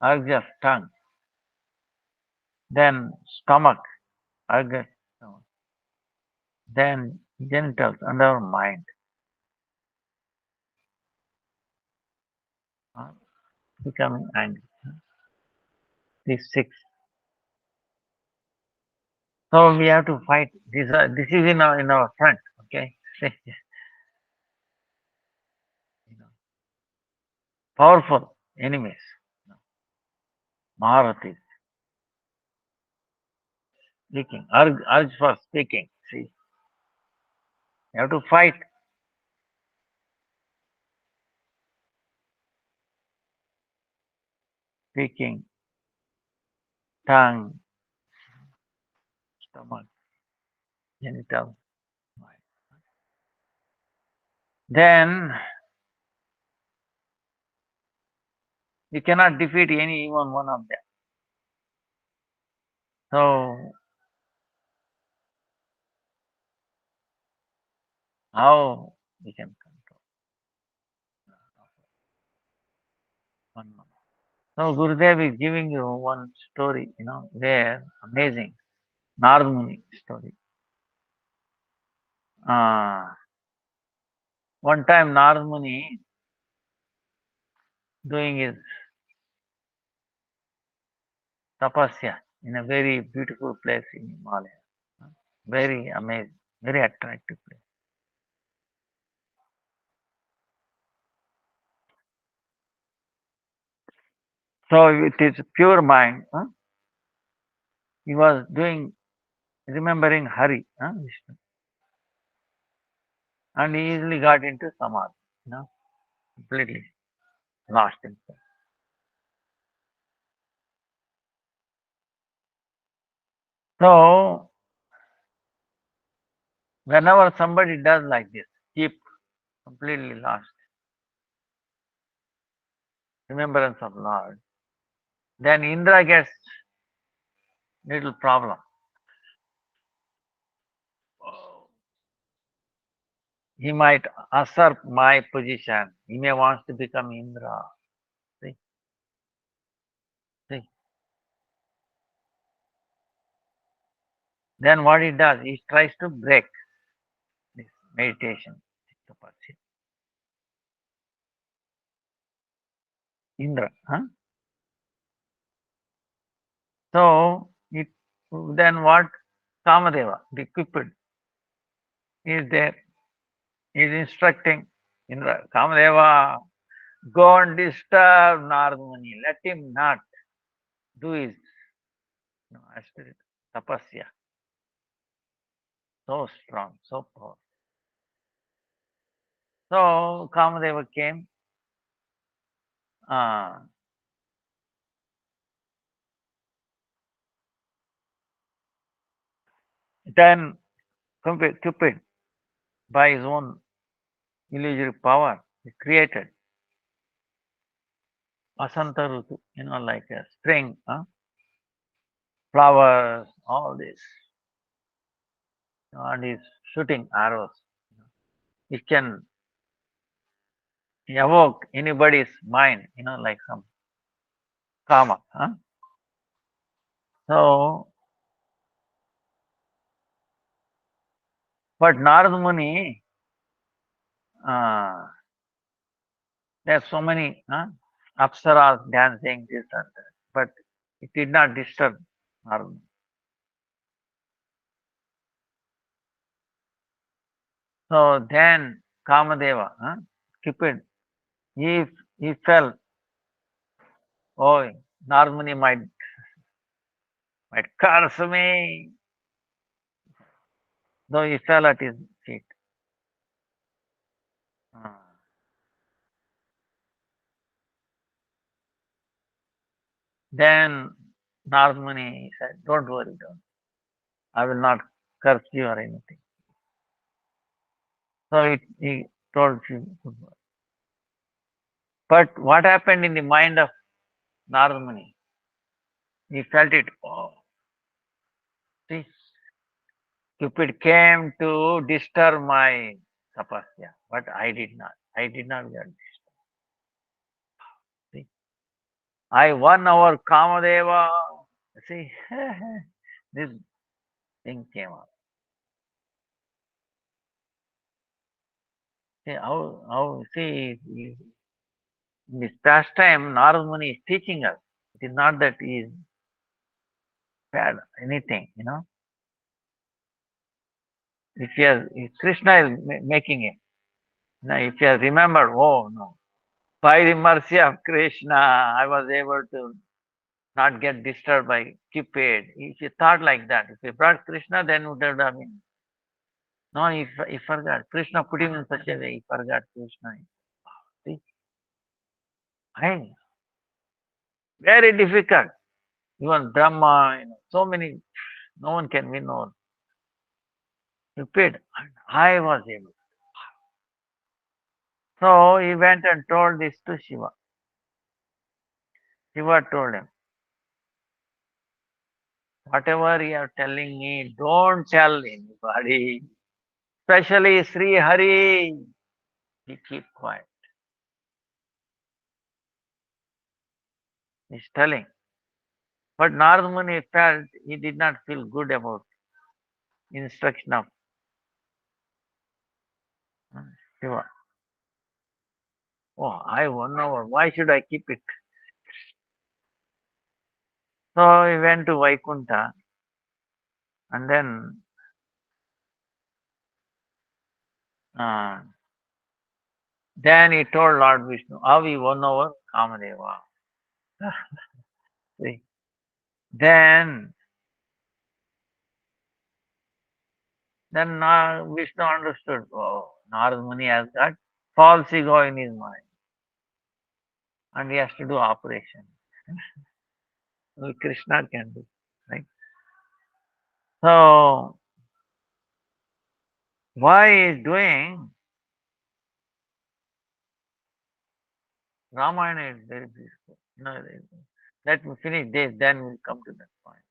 urge of tongue. Then stomach, urge of stomach. Then genitals and our mind. Huh? Becoming angry. These six. So we have to fight. This is in our front. Okay. You know, powerful enemies. Maharathis. Speaking. Urge for speaking. See, you have to fight. Speaking, tongue, stomach, genital, mind. Then you cannot defeat even one of them. So how we can control one more? So Gurudev is giving you one story, where amazing Narad Muni story. Uh, One time Narad Muni doing his tapasya in a very beautiful place in Himalaya. Very amazing, very attractive place. So with his pure mind, he was remembering Hari, Vishnu, and he easily got into samadhi, completely lost himself. So whenever somebody does like this, keep completely lost remembrance of Lord, then Indra gets little problem. He might usurp my position. He may want to become Indra. See, see. Then what he does, he tries to break this meditation. Indra. So then what? Kamadeva, the Cupid, is there. He is instructing Indra. Kamadeva, go and disturb Narad Muni. Let him not do his aspirit, tapasya. So strong, so powerful. So Kamadeva came. Uh, then Cupid by his own illusory power. He created Vasanta Rutu, like a spring, flowers, all this, and he's shooting arrows. It can evoke anybody's mind, like some karma. So, but Narad Muni, uh, there's so many apsaras dancing, this and that, but it did not disturb Narad Muni. So then Kamadeva, Cupid, he, he felt, oh, Narad Muni might curse me, though he fell at his feet. Ah. Then Narad Muni said, don't worry, don't. I will not curse you or anything. So he told you goodbye. But what happened in the mind of Narad Muni? He felt it. Oh, see, Cupid came to disturb my tapasya, but I did not. I did not get disturbed. See, I won over Kamadeva. See, this thing came up. See how see in this pastime Narad Muni is teaching us. It is not that he is bad anything. If Krishna is making him, if he has remembered, oh no, by the mercy of Krishna, I was able to not get disturbed by Cupid. If he thought like that, if he brought Krishna, then would have been. No, he forgot. Krishna put him in such a way, he forgot Krishna. See, I, very difficult. Even Brahma, so many, no one can win over Cupid. And I was able. So he went and told this to Shiva. Shiva told him, whatever you are telling me, don't tell anybody, especially Sri Hari. He keep quiet. He's telling. But Narad Muni felt he did not feel good about instruction of Shiva. Oh, I 1 hour. Why should I keep it? So he went to Vaikunta and uh, then he told Lord Vishnu, how he 1 hour Kamadeva. See? Then Vishnu understood, oh, Narad Muni has got false ego in his mind and he has to do operation. Only Krishna can do, right? So why he is doing Ramayana is very beautiful. Let me finish this, then we'll come to that point.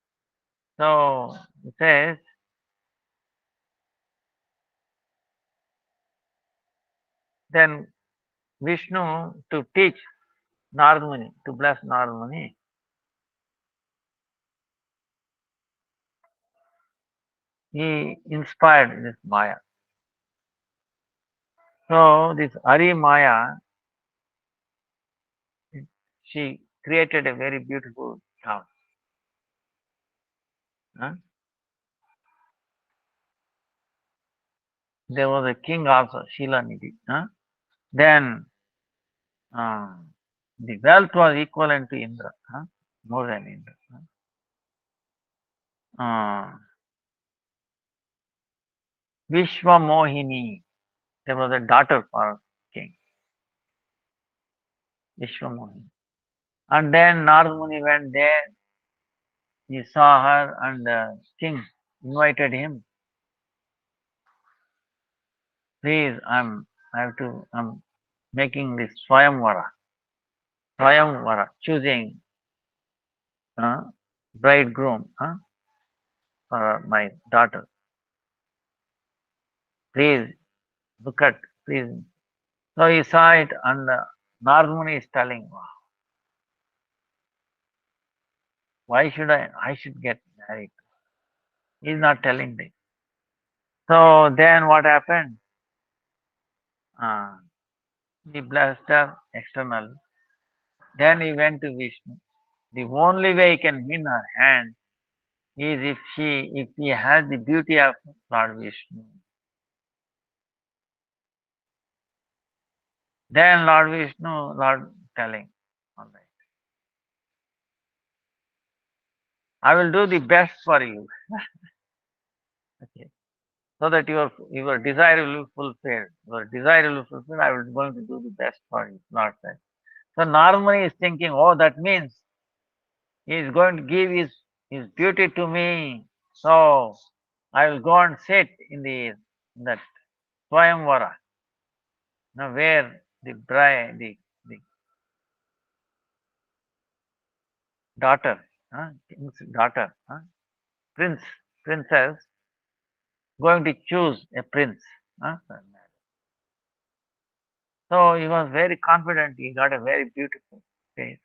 So it says, then Vishnu to teach Narad Muni, to bless Narad Muni, he inspired this Maya. So this Hari Maya, she created a very beautiful town. Huh? There was a king also, Shilanidhi. Huh? Then the wealth was equivalent to Indra, more than Indra. Vishwamohini, there was a daughter for king, Vishwamohini. And then Narad Muni went there, he saw her and the king invited him. please, I'm making this Swayamvara, choosing uh, bridegroom for my daughter. Please look at, please. So he saw it, and Narmuni is telling, wow, why should I should get married. He's not telling this. So then what happened? Uh, he blessed her external. Then he went to Vishnu. The only way he can win her hand is if he has the beauty of Lord Vishnu. Then Lord Vishnu, Lord telling, all right, I will do the best for you. Okay. So that your desire will be fulfilled. Your desire will be fulfilled, I will going to do the best for you, Lord said. So normally is thinking, oh, that means he is going to give his beauty to me. So I will go and sit in that Swayamvara, where the bride, the daughter, king's daughter, prince, princess, going to choose a prince. So he was very confident. He got a very beautiful face.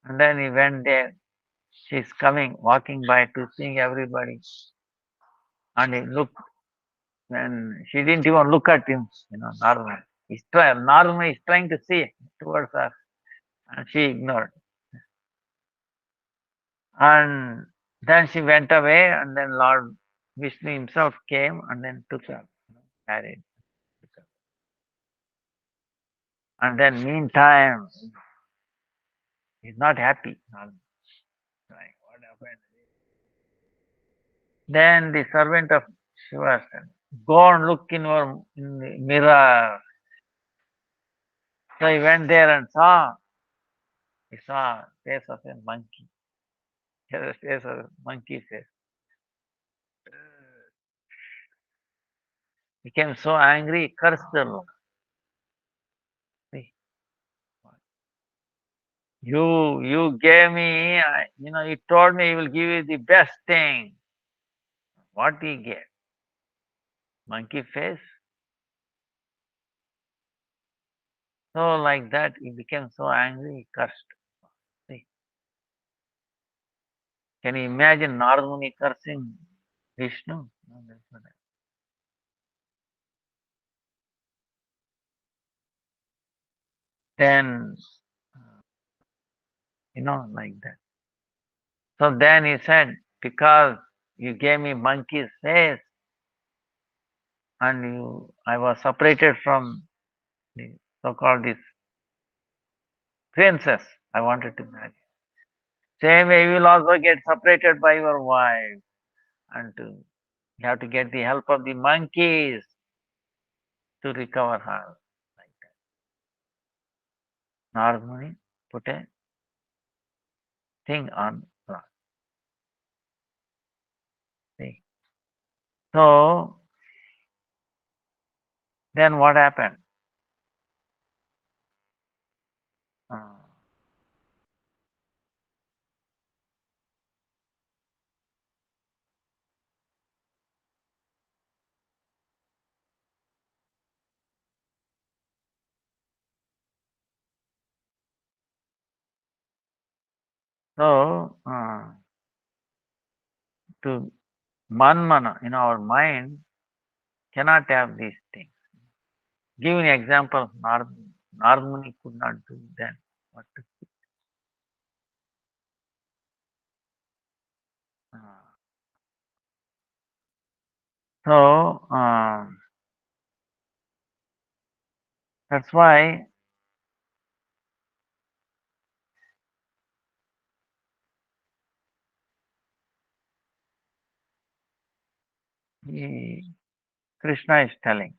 And then he went there. She's coming, walking by to seeing everybody. And he looked, and she didn't even look at him, Naruma. Naruma is trying to see towards her, and she ignored. And then she went away, and then Lord Vishnu himself came and then took her, married. And then meantime, he's not happy. Like, what happened? Then the servant of Shiva said, go and look in the mirror. So he went there and he saw face of a monkey. He had a face of a monkey face. Became so angry, he cursed the Lord. See, you gave me, you told me he will give you the best thing. What he gave? Monkey face. So like that, he became so angry, he cursed. See, can you imagine Narmuni cursing Vishnu? No, that's not it. Then, like that. So then he said, because you gave me monkey's face and I was separated from the so-called this princess I wanted to marry. Same way you will also get separated by your wife and you have to get the help of the monkeys to recover her. Like that. Normally put a thing on rock. See. So then what happened? Uh, so to manmana in our mind cannot have these things. Give an example of Narmuni could not do then. What to uh, so that's why he, Krishna is telling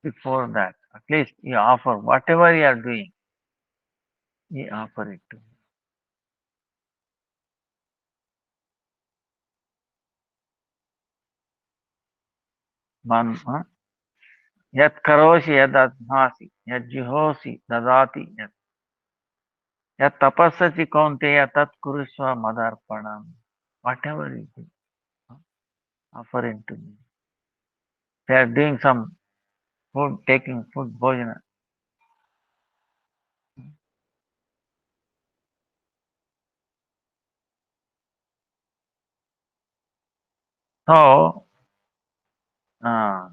before that, at least you offer whatever you are doing, you offer it to him. huh? Yat karoshi yad adhasi, yad juhosi dadati, yat tapassasi kaunteya tat kurusva madarpanam. Whatever you do, huh, offer it to me. They are doing some food, taking food, bhojana. So, uh,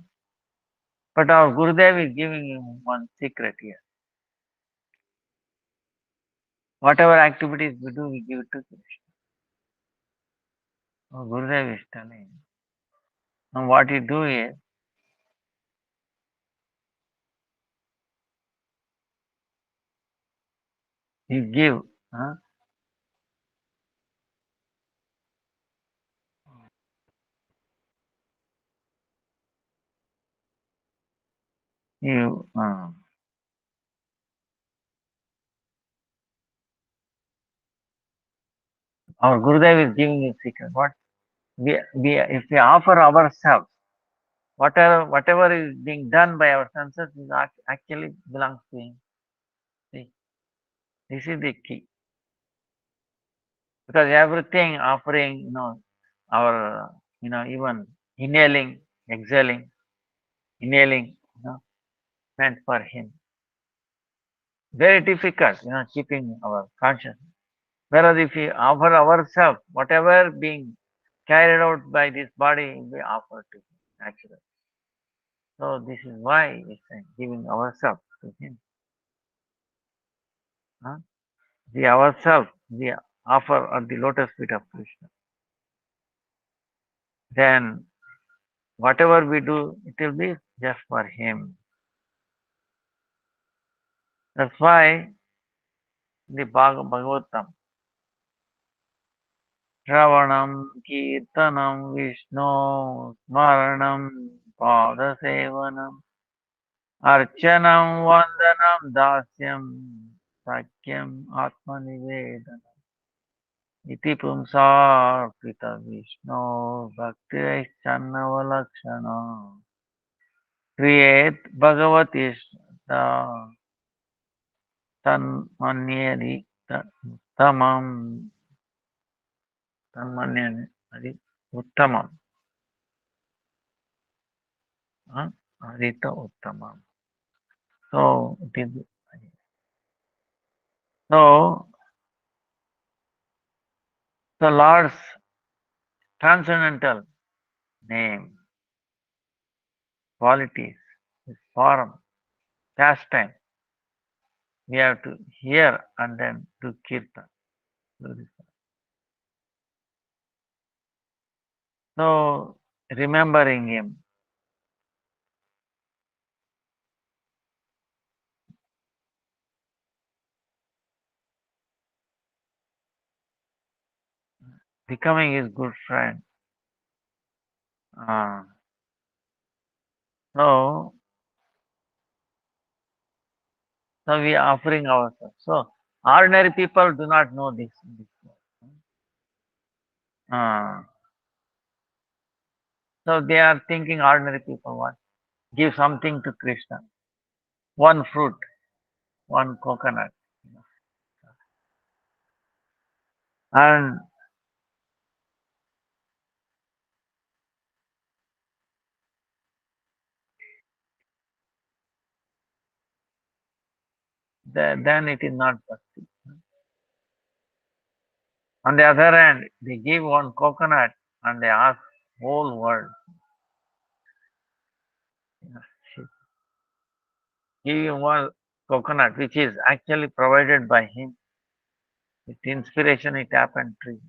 but our Gurudev is giving him one secret here. Whatever activities we do, we give it to Krishna. Our Gurudev is telling. And what you do is, you give. Huh? You, our Gurudev is giving you secret. What if we offer ourselves, whatever is being done by our senses is actually belongs to him. See, this is the key. Because everything offering, our, even inhaling, exhaling, inhaling, meant for him. Very difficult, keeping our conscience. Whereas if we offer ourselves, whatever being carried out by this body, we offer to him, actually. So this is why we say giving ourselves to him. Huh? We ourselves, we offer at the lotus feet of Krishna. Then whatever we do, it will be just for him. That's why the Bhagavatam, Shravanam, Kirtanam, Vishnu, Smaranam, Padasevanam, Archanam, Vandanam, Dasyam, Sakyam, Atmanivedanam. Iti pumsarpita Vishnu bhaktiraischannava Kriyet Bhagavati Tanmanyeri Uttamam Tanmanyeri Uttamam Arita Uttamam. So it is so the Lord's transcendental name, qualities, his form, pastime, we have to hear and then do kirtan. Do this. So remembering him, becoming his good friend. Uh, so, so we are offering ourselves. So ordinary people do not know this. Uh, so they are thinking ordinary people what? Give something to Krishna. One fruit, one coconut. And then it is not bhakti. On the other hand, they give one coconut and they ask whole world. You know, give him one coconut, which is actually provided by him. With inspiration, it happened to him.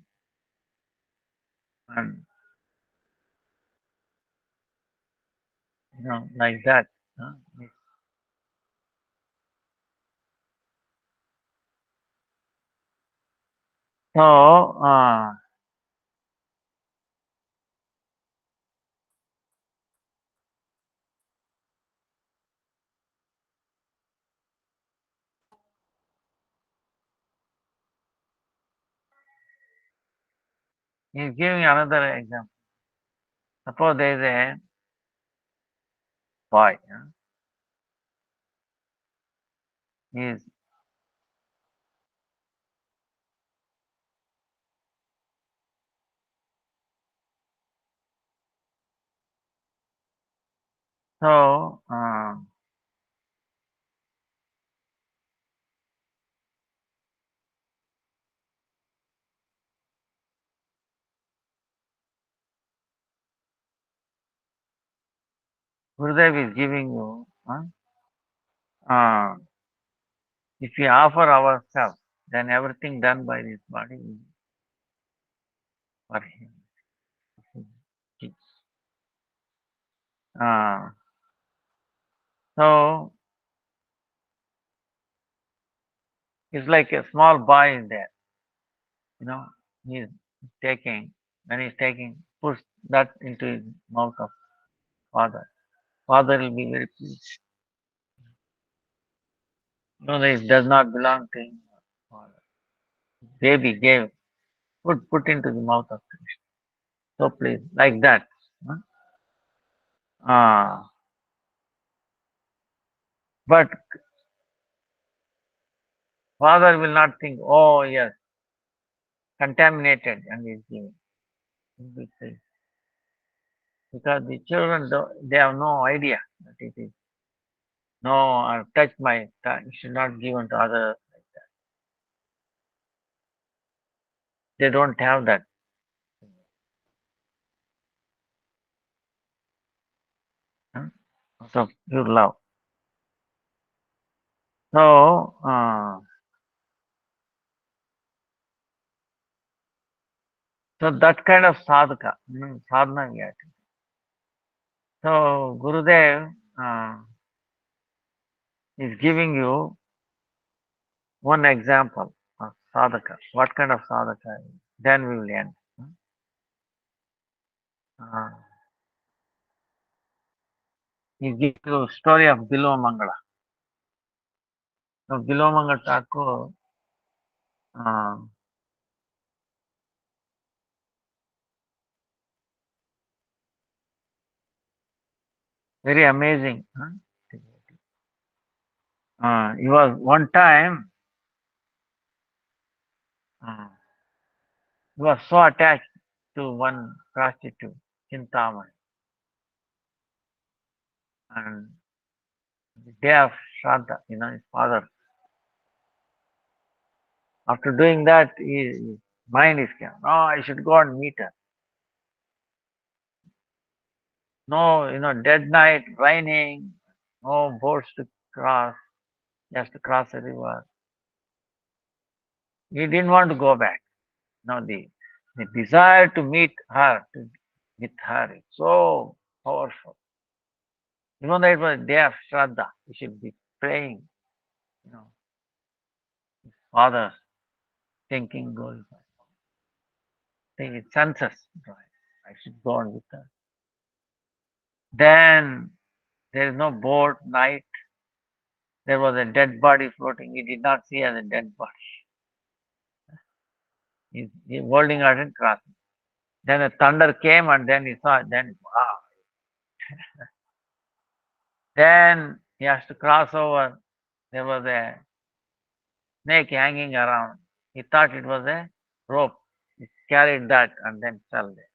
And like that. Huh? So he's giving another example. Suppose there is boy. He's so Gurudev is giving you. Uh, if we offer ourselves, then everything done by this body is for him. Uh, so it's like a small boy is there. You know, he's taking when he's taking push that into his mouth of father. Father will be very pleased. No, this does not belong to him. Father. Baby gave put into the mouth of Krishna. So please, like that. Huh? Ah, but father will not think, oh yes, contaminated and is giving. Because the children they have no idea that it is no I've touched my tongue, it should not given to others. They don't have that. Huh? So pure love. So so that kind of sadhaka, sadhana we have to. So Gurudev is giving you one example of sadhaka. What kind of sadhaka? Then we will end. Uh, he gives you story of Bilo Mangala. So Bilo Mangala Thakur, uh, very amazing. Huh? He was one time, uh, he was so attached to one prostitute, Chintamani, and the day of Shraddha, his father. After doing that, his mind is came. No, I should go and meet her. No, dead night, raining, no boats to cross, just to cross a river. He didn't want to go back. No, the desire to meet her, with her, is so powerful. Even though it was a day of Shraddha, we should be praying, you know, Father, thinking, going, think it senses, right? I should go on with her. Then there is no boat, night. There was a dead body floating. He did not see as a dead body. He's holding out and crossing. Then a thunder came and then he saw, then wow. Then he has to cross over. There was a snake hanging around. He thought it was a rope. He carried that and then fell there.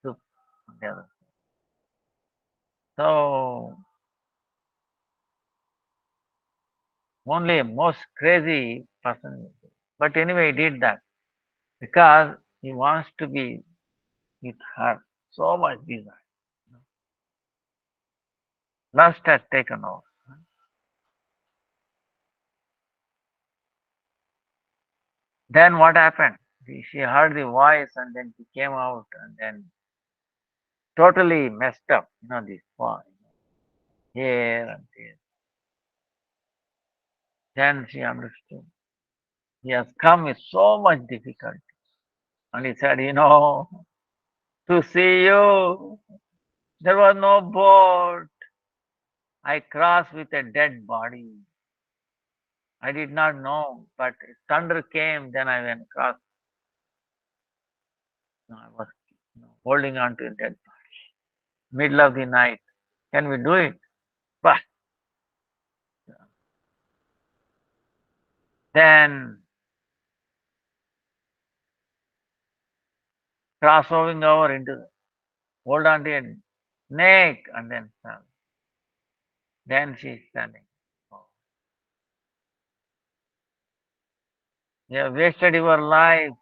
Took the other. So only a most crazy person will do. But anyway, he did that because he wants to be with her. So much desire. Lust has taken over. Then what happened? She heard the voice and then she came out and then totally messed up. This voice here and there. Then she understood. He has come with so much difficulty. And he said, to see you, there was no boat. I crossed with a dead body. I did not know, but thunder came, then I went across. I was holding on to a dead body. Middle of the night. Can we do it? But then crossovering over into hold on to your neck and then stand. Then she's standing. Oh, you have wasted your life.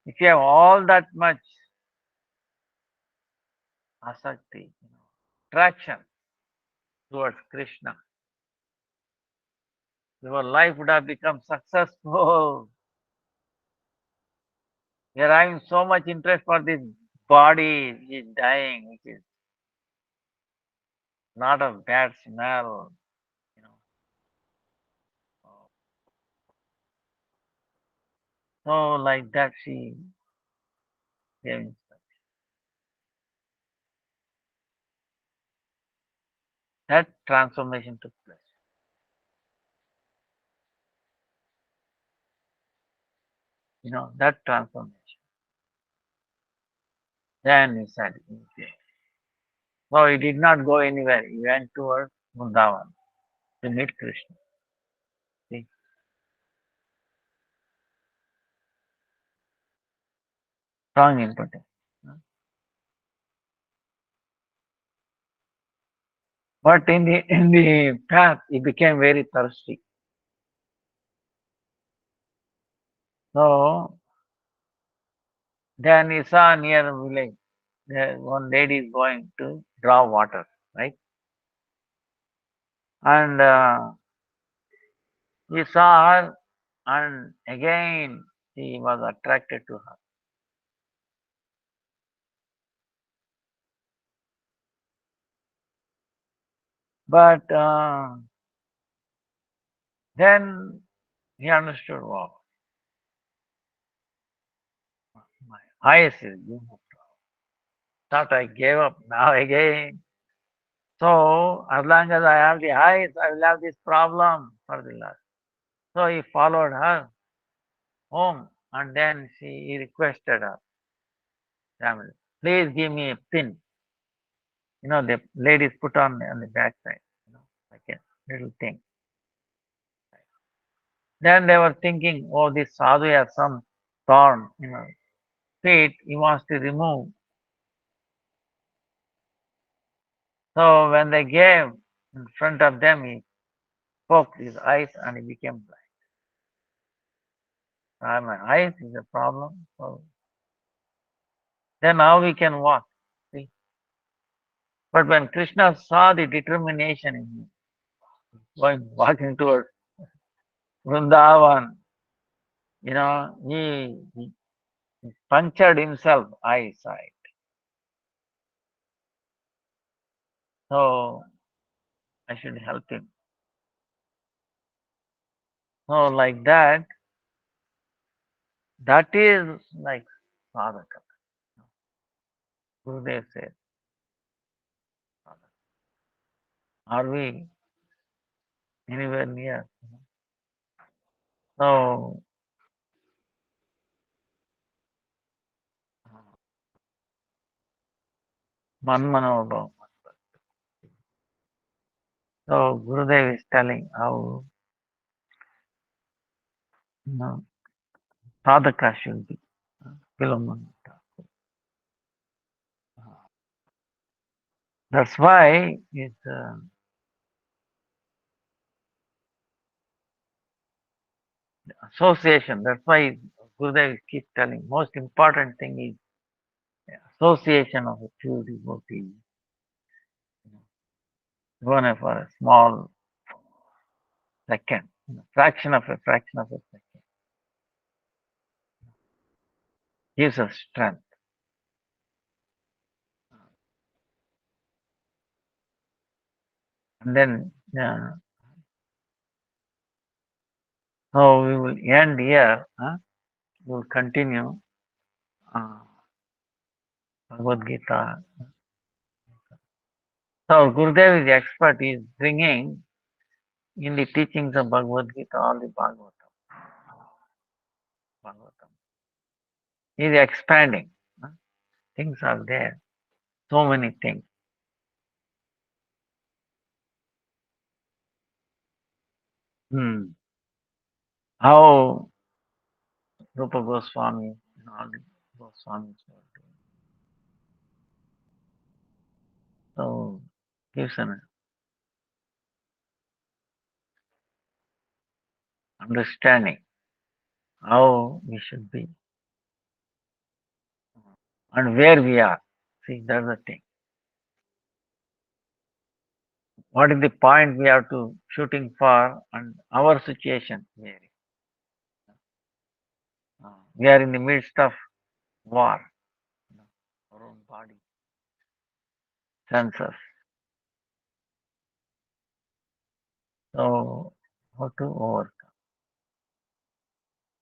If you have all that much asakti, attraction towards Krishna, your life would have become successful. You are having so much interest for this body which is dying, which is not of bad smell, you know. So like that she gave that transformation took place. That transformation. Then he said, okay. So he did not go anywhere. He went towards Vrindavan to meet Krishna. See, strong impetus. But in the path, he became very thirsty. So then he saw near a village, one lady is going to draw water, right? And he saw her, and again he was attracted to her. But then he understood, wow, my eyes is being thought I gave up. Now again. So as long as I have the eyes, I will have this problem for the last. So he followed her home, and then he requested her family, please give me a pin. The ladies put on the backside, like a little thing. Then they were thinking, oh, this sadhu has some thorn, feet, he wants to remove. So when they gave in front of them, he poked his eyes and he became blind. My eyes is a problem. So then how we can walk? See? But when Krishna saw the determination in him, walking towards Vrindavan, he punctured himself eyesight. So I should help him. So like that, that is like sadhaka. Gurudev says, are we anywhere near? So Manmanobhav. So Gurudev is telling how you know sadhaka should be. Vilamanta. That's why it's association. That's why Gurudev keeps telling most important thing is association of a few devotees, even for a small second, fraction of a second, gives us strength. And then, so we will end here. We will continue uh, Bhagavad Gita. So Gurudev is the expert. He is bringing in the teachings of Bhagavad Gita all the Bhagavatam. He is expanding. Things are there. So many things. Hmm. How Rupa Goswami and all the Goswamis were doing. So gives an understanding how we should be and where we are. See, that's the thing. What is the point we have to shooting for and our situation where we are in the midst of war, you know, our own body, senses. So how to overcome,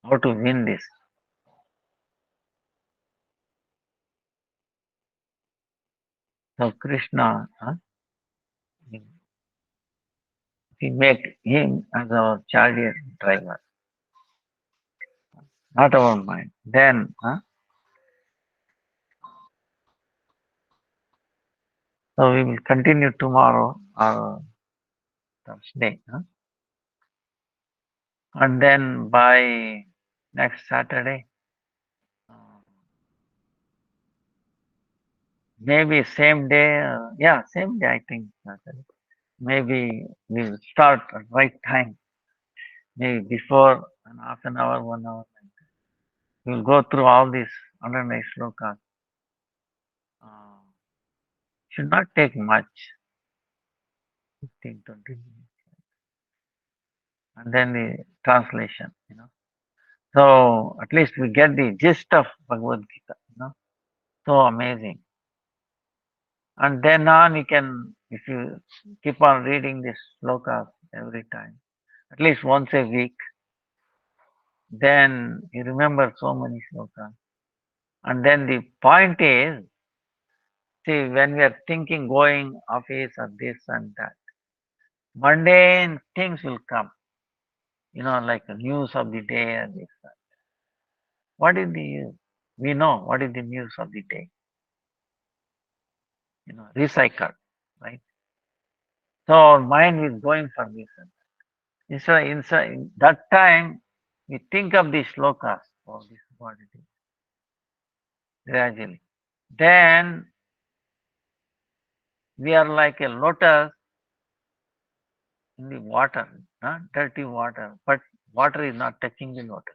how to win this. So Krishna, we make him as our chariot driver, not our mind. Then, so we will continue tomorrow or Thursday, and then by next Saturday, uh, maybe same day, yeah, same day. I think Saturday. Maybe we'll start at right time. Maybe before an half an hour, 1 hour. We'll go through all these 109 slokas. Uh, should not take much, 15, 20 minutes. And then the translation. So at least we get the gist of Bhagavad Gita. So amazing. And then on you can, if you keep on reading this slokas every time, at least once a week, then you remember so many slokas. And then the point is, see, when we are thinking going office or this and that, mundane things will come, like the news of the day and this. What is the we know what is the news of the day, recycle, right? So our mind is going for this. Inside that time, we think of the slokas, oh, this is what it is, gradually. Then we are like a lotus in the water, dirty water, but water is not touching the lotus.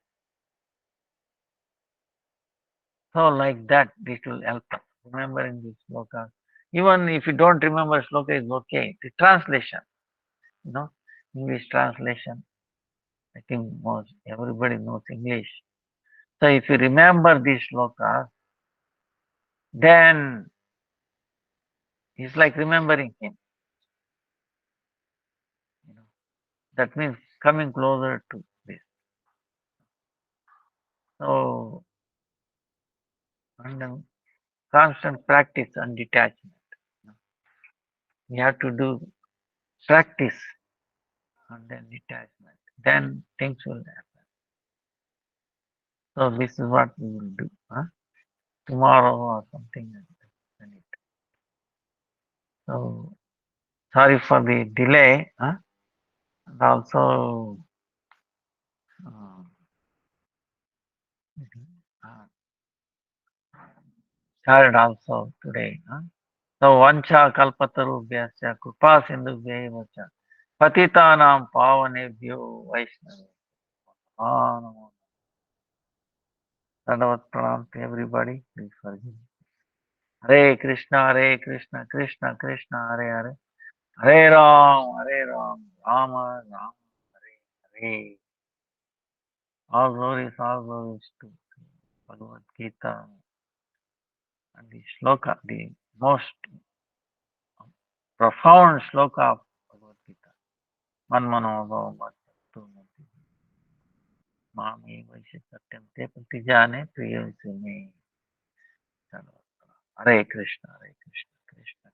So like that, this will help us remembering the slokas. Even if you don't remember sloka, is okay. The translation, you know, English translation. I think most everybody knows English. So if you remember these slokas, then it's like remembering him. You know, that means coming closer to this. So and then constant practice and detachment. We have to do practice and then detachment. Then things will happen. So this is what we will do. Tomorrow or something like that. So sorry for the delay. And also uh, uh, tired also today. So vancha kalpatarubhyascha kripa sindhubhya cha patitanam pavanebhyo vaishnava. Namo. Dandavat pranam to everybody. Please forgive me. Hare Krishna, Krishna Krishna, Hare Hare. Hare Ram, Rama Rama, Hare Hare. All glories to Bhagavad Gita and the shloka, the most profound shloka of Bhagavad Gita. Manmano bhava mami vaisya satyam te pratijane priyam me. Hare Krishna, Hare Krishna, Krishna